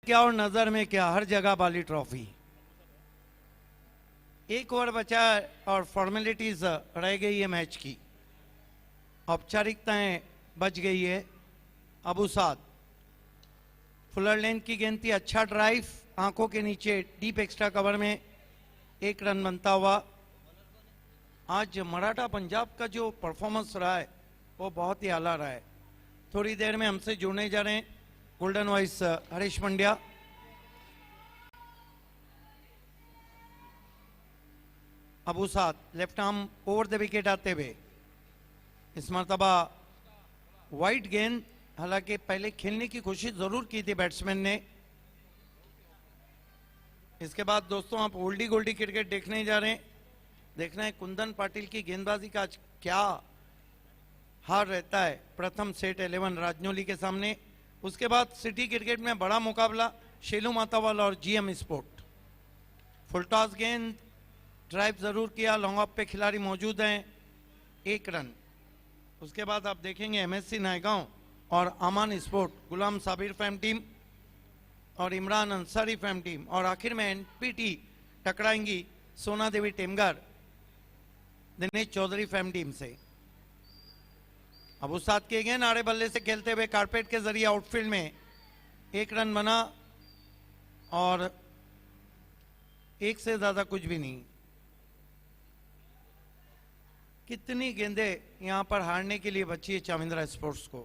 क्या और नजर में क्या, हर जगह बाली trophy. एक over बचा और formalities रह गई है मैच की. औपचारिकताएं बच गई है. अबू साद फुलर लेंथ की गेंद थी, अच्छा ड्राइव, आंखों के नीचे डीप एक्स्ट्रा कवर में 1 रन बनता हुआ. आज मराठा पंजाब का जो परफॉर्मेंस रहा है वो बहुत ही आला रहा है. थोड़ी देर में हमसे जुड़ने जा रहे हैं golden voice Harish Pandya. Abu Saad left arm over the wicket आते हुए. इस मरतबा वाइड गेंद, हालांकि पहले खेलने की कोशिश जरूर की थी बैट्समैन ने. इसके बाद दोस्तों आप ओल्डी गोल्डी क्रिकेट देखने जा रहे हैं. देखना है कुंदन पाटिल की गेंदबाजी का आज क्या हार रहता है प्रथम सेट 11 राजनौली के सामने. उसके बाद सिटी क्रिकेट में बड़ा मुकाबला शेलू मातावाल और जीएम स्पोर्ट. फुल टॉस गेंद, ड्राइव जरूर किया, लॉन्ग ऑफ पे खिलाड़ी मौजूद हैं, 1 रन. उसके बाद आप देखेंगे एमएससी नायगांव और अमान स्पोर्ट, गुलाम साबिर फैम टीम और इमरान अंसारी फैम टीम, और आखिर में एनपीटी टकराएंगी सोना देवी टेमगर दिनेश चौधरी फैम टीम से. अबू साद के गेंद आड़े बल्ले से खेलते हुए कारपेट के जरिए आउटफील्ड में 1 रन बना और 1 से ज्यादा कुछ भी नहीं. कितनी गेंदे यहां पर हारने के लिए बची है चाविंद्रा स्पोर्ट्स को?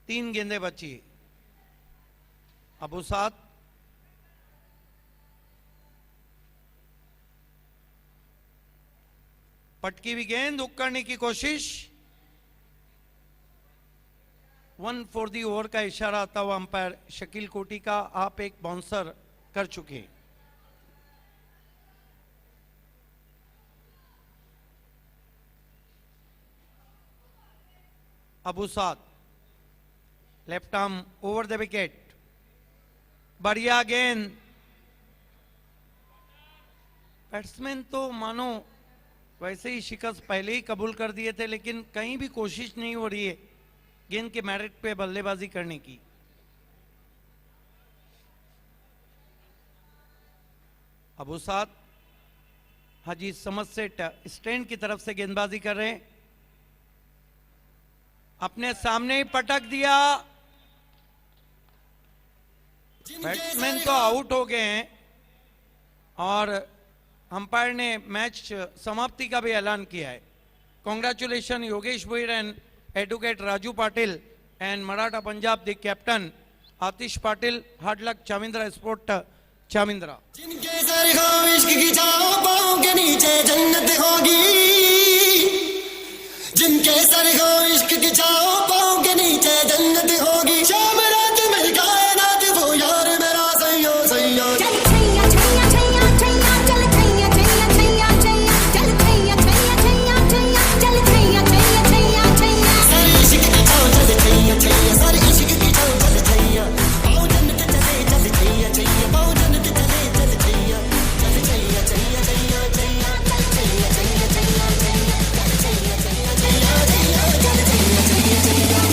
3 गेंदें बची। अबू साद, पटकी हुई गेंद, हुक करने की कोशिश। 1 फॉर दी ओवर का इशारा आता हुआ अंपायर शकील कोटी का, आप एक बाउंसर कर चुके हैं। Abu Saad, left arm over the wicket, बढ़िया गेंद। बैट्समैन तो मानो वैसे ही शिकस्त पहले ही कबूल कर दिए थे, लेकिन कहीं भी कोशिश नहीं हो रही है गेंद के मेरिट पे बल्लेबाजी करने की। अबू साद हाजी समझ से स्टैंड की तरफ से गेंदबाजी कर रहे हैं, अपने सामने ही पटक दिया। बैट्समैन तो आउट हो गए हैं और अंपायर ने मैच समाप्ति का भी ऐलान किया है। Congratulation Yogesh Bhoir and advocate Raju Patil and Maratha Punjab the captain Atish Patil. Hard luck Chavindra sport Chavindra.
जिनके सर खाओ इश्क की छाओ पाँव के नीचे जन्नत होगी, जिनके सर खाओ इश्क की छाओ पाँव के नीचे जन्नत होगी। शाम रात मेरी कायनात वो यार मेरा सैया सैया। चल छैया छैया छैया छैया, चल छैया छैया छैया छैया, चल छैया छैया छैया छैया, चल छैया छैया छैया छैया। सर इश्क की छाओ चल छैया छैया, सर इश्क की छाओ चल छैया। पाँव जन्नत चले चल छैया छैया, पाँव जन्नत चले चल छैया, चल छैया छैया छैया छैया, चल छैया छैया छैया छैया, चल छैया छैया छैया छैया, चल छैया छैया छैया छैया।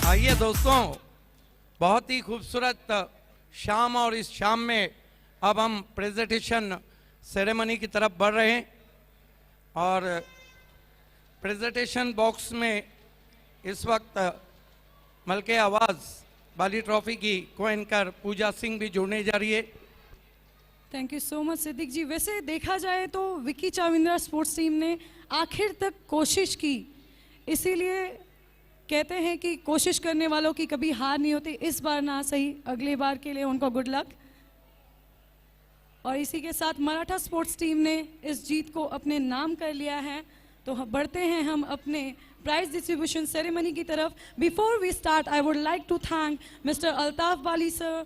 आइए दोस्तों, बहुत ही खूबसूरत शाम, और इस शाम में अब हम प्रेजेंटेशन सेरेमनी की तरफ बढ़ रहे हैं। और प्रेजेंटेशन बॉक्स में इस वक्त मलके आवाज बाली ट्रॉफी की को एंकर पूजा सिंह भी जुड़ने जा रही है।
Thank you so much Siddique ji. वैसे देखा जाए तो विकी चाविंद्रा स्पोर्ट्स टीम ने आखिर तक कोशिश की, इसीलिए कहते हैं कि कोशिश करने वालों की कभी हार नहीं होती। इस बार ना सही, अगले बार के लिए उनको गुड लक। और इसी के साथ मराठा स्पोर्ट्स टीम ने इस जीत को अपने नाम कर लिया है। तो बढ़ते हैं हम अपने प्राइज डिस्ट्रीब्यूशन सेरेमनी की तरफ। Before we start I would like to thank mister Altaf Bali sir,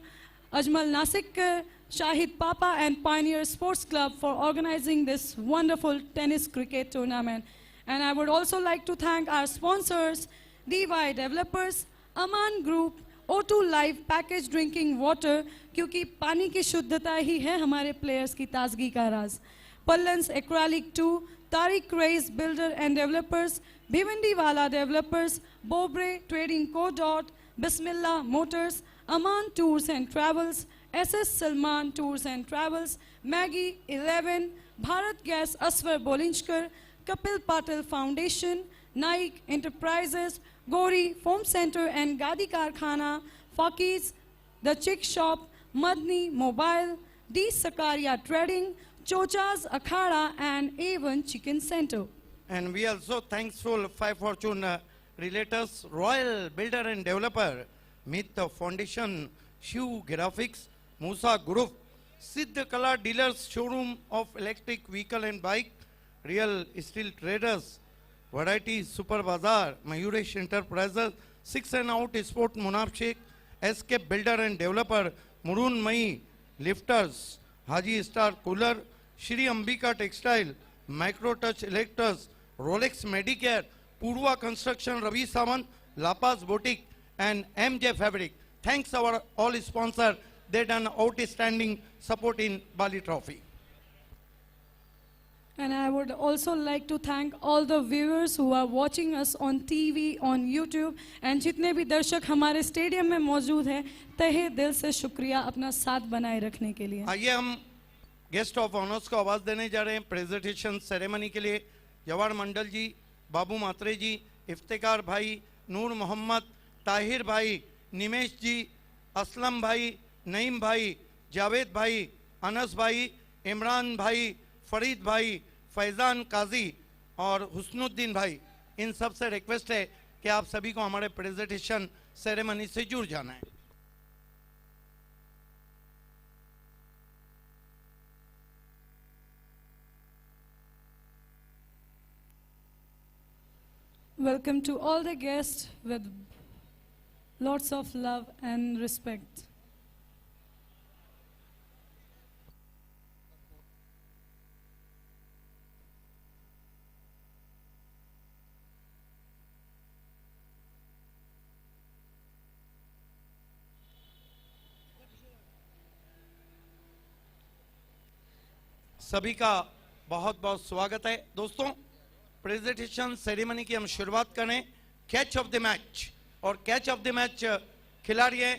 Ajmal Nasikar, Shahid Papa and Pioneer Sports Club for organizing this wonderful tennis cricket tournament. And I would also like to thank our sponsors, DY Developers, Aman Group, O2 Live Packaged Drinking Water, क्योंकि पानी की शुद्धता ही है हमारे players की ताजगी का राज। Pallans Acrylic 2, Tariq Reis Builder and Developers, Bhivandiwala Developers, Bobre Trading Co. Bismillah Motors, Aman Tours and Travels, SS Salman Tours and Travels, Maggie 11, Bharat Gas Aswar Bolinchkar, Kapil Patil Foundation, Nike Enterprises, Gori Foam Center and Gadi Karkhana, Fakis, The Chick Shop, Madni Mobile, D. Sakaria Trading, Chocha's Akhada and A1 Chicken Center.
And we also thankful Five Fortune Relators, Royal Builder and Developer, Myth Foundation, Shiv Graphics, Musa Group, Siddha Kala Dealers Showroom of Electric Vehicle and Bike, Real Steel Traders, Variety Super Bazaar, Mayuresh Enterprises, 6 and Out Sport Munaf Sheikh, SK Builder and Developer, Murun Mai Lifters, Haji Star Cooler, Shri Ambika Textile, Micro Touch Electors, Rolex Medicare, Purva Construction, Ravi Saman, La Paz Boutique and MJ Fabric. Thanks our all sponsor, they done outstanding support in Bali Trophy.
And I would also like to thank all the viewers who are watching us on TV, on YouTube, and जितने भी दर्शक हमारे stadium में मौजूद हैं, तहे दिल से शुक्रिया अपना साथ बनाए रखने के लिए।
आइए हम गेस्ट ऑफ ऑनर्स को आवाज देने जा रहे हैं प्रेजेंटेशन सेरेमनी के लिए। जवाहर मंडल जी, बाबू मात्रे जी, इफ्तिकार भाई, नूर मोहम्मद, ताहिर भाई, निमेश जी, असलम भाई, नईम भाई, जावेद भाई, अनस भाई, इमरान भाई, फरीद भाई, फैज़ान काजी और हुस्नुद्दीन भाई, इन सब से रिक्वेस्ट है कि आप सभी को हमारे प्रेजेंटेशन सेरेमनी से जुड़ जाना है।
Welcome to all the guests with lots of love and respect.
सभी का बहुत बहुत स्वागत है। दोस्तों, प्रेजेंटेशन सेरेमनी की हम शुरुआत करें कैच ऑफ द मैच। और कैच ऑफ द मैच खिलाड़ी है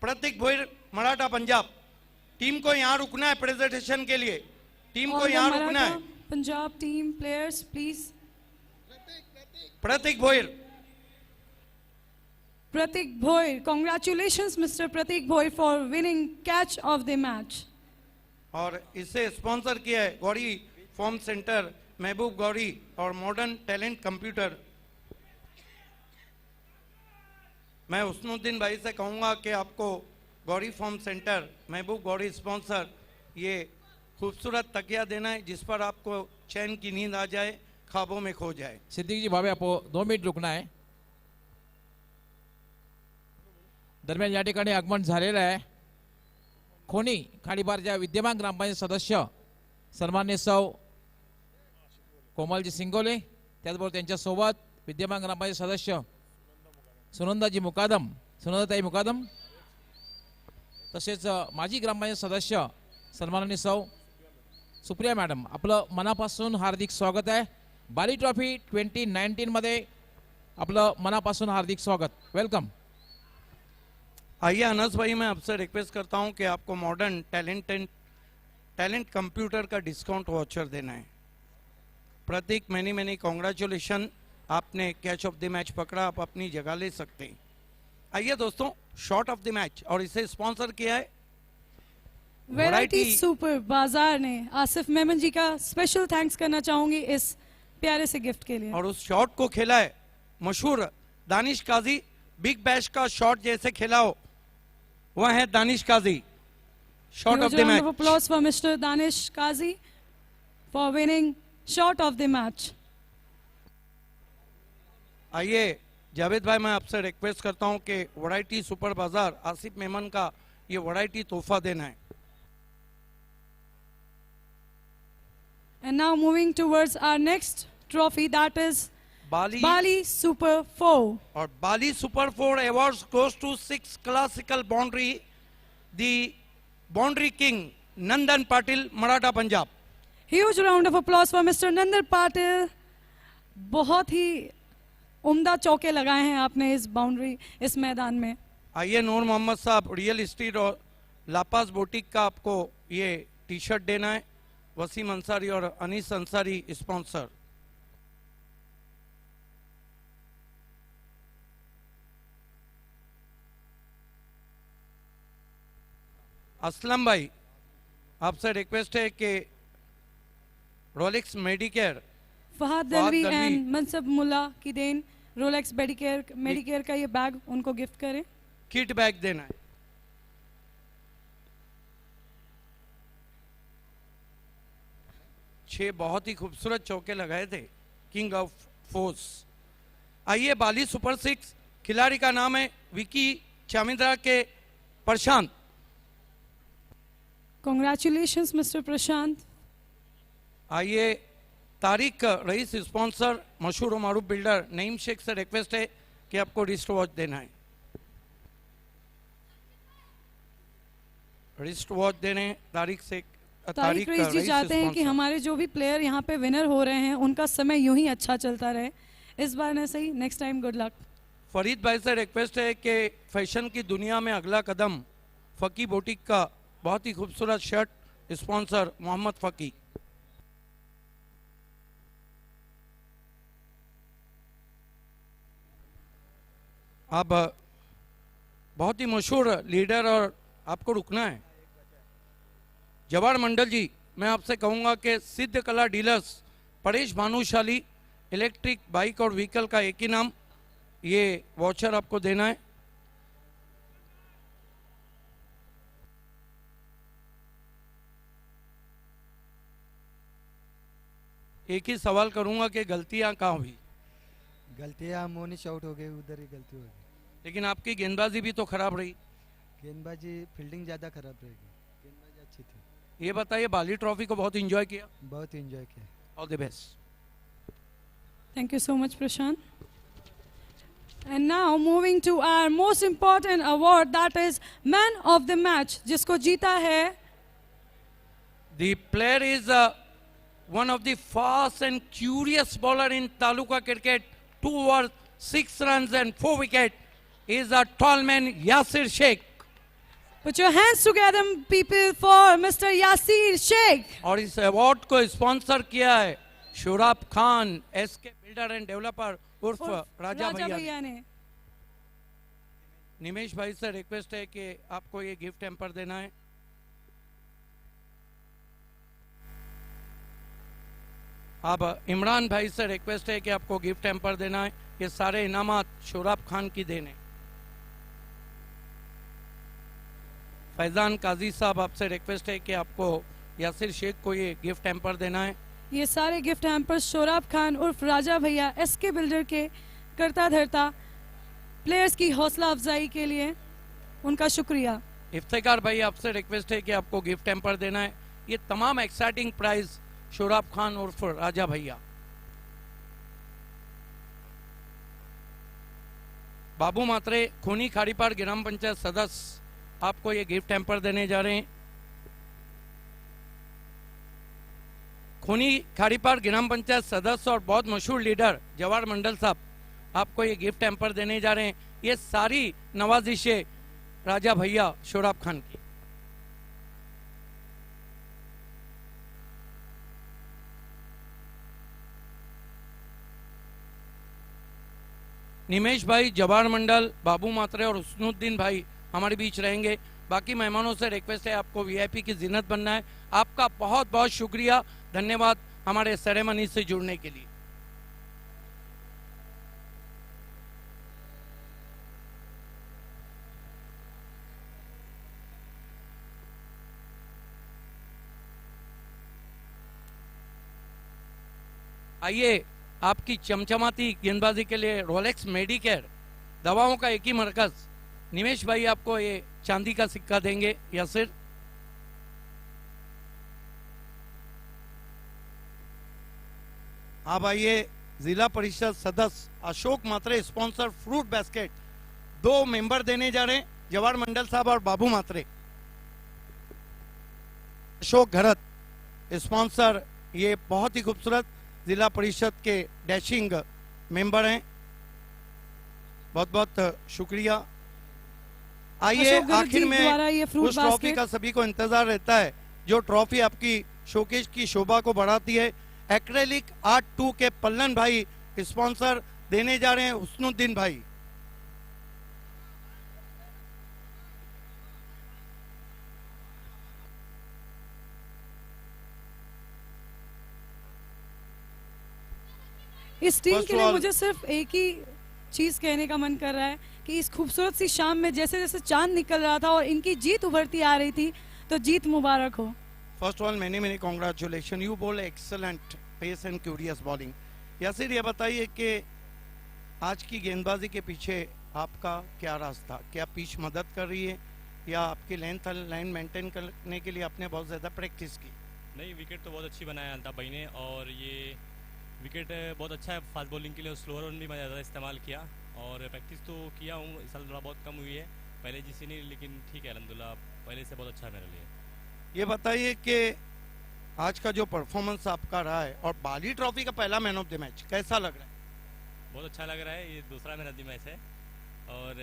प्रतीक भोईर, मराठा पंजाब। टीम को यहाँ रुकना है प्रेजेंटेशन के लिए, टीम को यहाँ रुकना है।
Punjab team players please.
Pratik Bhoir,
Pratik Bhoy, congratulations Mr. Pratik Bhoy for winning catch of the match.
और इसे स्पॉन्सर किया है गौरी फॉर्म सेंटर, महबूब गौरी और मॉडर्न टैलेंट कंप्यूटर। मैं हुस्नुद्दीन भाई से कहूंगा कि आपको गौरी फॉर्म सेंटर, महबूब गौरी स्पॉन्सर ये खूबसूरत तकिया देना है जिस पर आपको चैन की नींद आ जाए, ख्वाबों में खो जाए।
सिद्दीक जी भावे आपको 2 मिनिट रुकना आहे। दरम्यान या ठिकाणी आगमन झालेलं आहे खोनी खाडीबारच्या विद्यमान ग्रामपंचायत सदस्य सन्माननीय सौ कोमलजी सिंगोले, त्याचबरोबर त्यांच्यासोबत विद्यमान ग्रामपंचायत सदस्य सुनंदाजी मुकादम, सुनंदाताई मुकादम, तसेच माजी ग्रामपंचायत सदस्य सन्माननीय सौ सुप्रिया मॅडम, आपलं मनापासून हार्दिक स्वागत आहे। बाली ट्रॉफी 2019 मध्ये आपलं मनापासून हार्दिक स्वागत, वेलकम।
आइए अनस भाई, मैं आपसे रिक्वेस्ट करता हूं कि आपको मॉडर्न टैलेंट कंप्यूटर का डिस्काउंट वाउचर देना है। प्रतीक, मैनी मैनी कॉन्ग्रेचुलेशन, आपने कैच ऑफ द मैच पकड़ा, आप अपनी जगह ले सकते हैं। आइए दोस्तों, शॉट ऑफ द मैच, और इसे स्पॉन्सर किया है
वैरायटी सुपर बाजार ने। आसिफ मेमन जी का स्पेशल थैंक्स करना चाहूंगी इस प्यारे से गिफ्ट के लिए।
और उस शॉट को खेला है मशहूर दानिश काजी। बिग बैश का शॉट जैसे खेला हो वह है Danish Kazi. Shot of the match.
Applause for Mr. Danish Kazi for winning shot of the match.
आइए जावेद भाई, मैं आपसे रिक्वेस्ट करता हूं कि वैरायटी सुपर बाजार आसिफ मेमन का ये वैरायटी तोहफा देना है।
And now moving towards our next trophy, that is
Bali
Super 4.
और Bali Super 4 awards goes to 6 classical boundary, the boundary king Nandan Patil, Maratha Punjab.
Huge round of applause for Mr. Nandan Patil. बहुत ही उम्दा चौके लगाए हैं आपने इस boundary, इस मैदान में।
आइए नूर मोहम्मद साहब, रियल एस्टेट और लापास बोटिक का आपको ये टी शर्ट देना है। वसीम अंसारी और अनीस अंसारी स्पॉन्सर। असलम भाई, आपसे रिक्वेस्ट है कि Rolex medicare
Fahad Dalvi and Mansab Mulla की देन रोलेक्स मेडिकेयर का ये बैग उनको गिफ्ट करें।
किट बैग देना है। छह बहुत ही खूबसूरत चौके लगाए थे किंग ऑफ फोर्स। आइए बाली सुपर 6 खिलाड़ी का नाम है विकी चामिंद्रा के प्रशांत।
Congratulations Mr. प्रशांत।
आइए तारिक रईस स्पॉन्सर, मशहूर मारूफ बिल्डर नईम शेख से रिक्वेस्ट है कि आपको रिस्ट वॉच देना है। रिस्ट वॉच देने तारिक से
तारिक रईस जी चाहते हैं कि हमारे जो भी प्लेयर यहाँ पे विनर हो रहे हैं उनका समय यूं ही अच्छा चलता रहे, इस बार न सही, next time good luck.
Farid भाई से रिक्वेस्ट है कि फैशन की दुनिया में अगला कदम फकी बोटिक का बहुत ही खूबसूरत शर्ट, स्पॉन्सर मोहम्मद फकी। अब बहुत ही मशहूर लीडर और आपको रुकना है। जवाहर मंडल जी, मैं आपसे कहूंगा कि सिद्ध कला dealers Paresh Bhanushali electric bike और व्हीकल का एक ही नाम, ये वाउचर आपको देना है। एक ही सवाल करूंगा कि गलतियां कहाँ हुई?
गलतियां मोनिश आउट हो गए, उधर ही गलती हो गई।
लेकिन आपकी गेंदबाजी भी तो खराब रही।
गेंदबाजी फील्डिंग ज़्यादा खराब रहेगी, गेंदबाजी अच्छी थी।
ये बताइए, बाली ट्रॉफी को बहुत एंजॉय किया?
बहुत एंजॉय किया।
All the best.
Thank you so much, Prashant. And now moving to our most important award, that is Man of the Match, जिसको जीता है
The player is one of the fast and curious bowler in Taluka cricket. 2 overs, 6 runs and 4 wickets. He is a tall man, Yasir Sheikh.
Put your hands together, people, for Mr. Yasir Sheikh.
और इस award को sponsor किया है Shorab Khan, SK builder and developer उर्फ राजा भैया
ने।
निमेश भाई से रिक्वेस्ट है कि आपको ये गिफ्ट हैम्पर देना है। अब इमरान भाई से रिक्वेस्ट है कि आपको गिफ्ट हैम्पर देना है। ये सारे इनामात शोराब खान की देन है। फैजान काजी साहब, आपसे रिक्वेस्ट है कि आपको यासिर शेख को ये गिफ्ट हैम्पर देना है।
ये सारे गिफ्ट हैम्पर शोराब खान उर्फ राजा भैया एसके बिल्डर के करता धरता प्लेयर्स की हौसला अफजाई के लिए उनका शुक्रिया।
इफ्तिकार भाई, आपसे रिक्वेस्ट है कि आपको गिफ्ट हैम्पर देना है। ये तमाम एक्साइटिंग प्राइज शोराब खान उर्फ राजा भैया। बाबू मात्रे, खूनी खाड़ीपाड़ ग्राम पंचायत सदस्य, आपको ये गिफ्ट हैम्पर देने जा रहे हैं। खूनी खाड़ीपाड़ ग्राम पंचायत सदस्य और बहुत मशहूर लीडर जवाहर मंडल साहब, आपको ये गिफ्ट हैम्पर देने जा रहे हैं। ये सारी नवाजिशें राजा भैया शोराब खान की। निमेश भाई, जवाहर मंडल, बाबू मात्रे और हुस्नुद्दीन भाई हमारे बीच रहेंगे। बाकी मेहमानों से रिक्वेस्ट है आपको वीआईपी की जिन्नत बनना है। आपका बहुत बहुत शुक्रिया, धन्यवाद हमारे सेरेमनी से जुड़ने के लिए। आइए, आपकी चमचमाती गेंदबाजी के लिए रोलेक्स मेडिकेयर दवाओं का एक ही मरकज, निमेश भाई आपको ये चांदी का सिक्का देंगे। यासिर, अब आइए, जिला परिषद सदस्य अशोक मात्रे स्पॉन्सर फ्रूट बास्केट 2 मेंबर देने जा रहे हैं, जवाहर मंडल साहब और बाबू मात्रे। अशोक घरत स्पॉन्सर, ये बहुत ही खूबसूरत जिला परिषद के डैशिंग मेंबर हैं, बहुत बहुत शुक्रिया। आइए, आखिर में उस ट्रॉफी का सभी को इंतजार रहता है जो ट्रॉफी आपकी शोकेस की शोभा को बढ़ाती है। एक्रेलिक आर्ट 2 के पल्लन भाई स्पॉन्सर देने जा रहे हैं, हुस्नुद्दीन भाई।
इस टीम के लिए मुझे सिर्फ एक ही चीज कहने का मन कर रहा है कि इस खूबसूरत सी शाम में जैसे जैसे चांद निकल रहा था और इनकी जीत उभरती आ रही थी, तो जीत मुबारक हो।
First of all many congratulation, you bowl excellent pace and curious bowling. Yasir, ये बताइए कि आज की गेंदबाजी के पीछे आपका क्या राज था? क्या पिच मदद कर रही है या आपकी लाइन मेंटेन करने के लिए आपने बहुत ज़्यादा प्रैक्टिस की?
नहीं, विकेट तो बहुत अच्छी बनाया अल्ताफ भाई ने, और ये विकेट बहुत अच्छा है फास्ट बॉलिंग के लिए। स्लोअर रन भी मैं ज़्यादा इस्तेमाल किया और प्रैक्टिस तो किया हूँ। इस साल थोड़ा बहुत कम हुई है, पहले जिससे नहीं, लेकिन ठीक है अल्हम्दुलिल्लाह, पहले से बहुत अच्छा है मेरे लिए।
ये बताइए कि आज का जो परफॉर्मेंस आपका रहा है और बाली ट्रॉफी का पहला मैन ऑफ द मैच कैसा लग रहा है?
बहुत अच्छा लग रहा है, ये दूसरा मैन ऑफ द मैच है और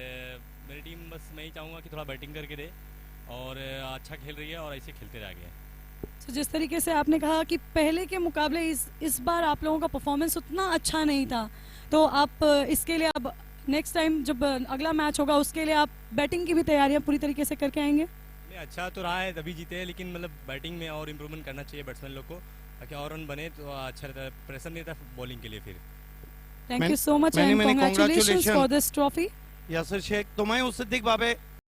मेरी टीम, बस मैं ही चाहूँगा कि थोड़ा बैटिंग करके दे और अच्छा खेल रही है और ऐसे खेलते रह गए।
तो जिस तरीके से आपने कहा कि पहले के मुकाबले इस बार आप लोगों का परफॉर्मेंस उतना अच्छा नहीं था, तो आप इसके लिए अब नेक्स्ट टाइम जब अगला मैच होगा उसके लिए आप बैटिंग की भी तैयारियां पूरी तरीके से करके आएंगे?
अच्छा तो रहा है तभी जीते हैं, लेकिन मतलब बैटिंग में और इम्प्रूवमेंट करना चाहिए बैट्समैन लोग को, ताकि और रन बने तो अच्छा रहता है, प्रेशर नहीं रहता बॉलिंग के लिए फिर।
Thank you so much and congratulations for this trophy.
Yasir Sheikh, तुम्हें सिद्दीक बाबे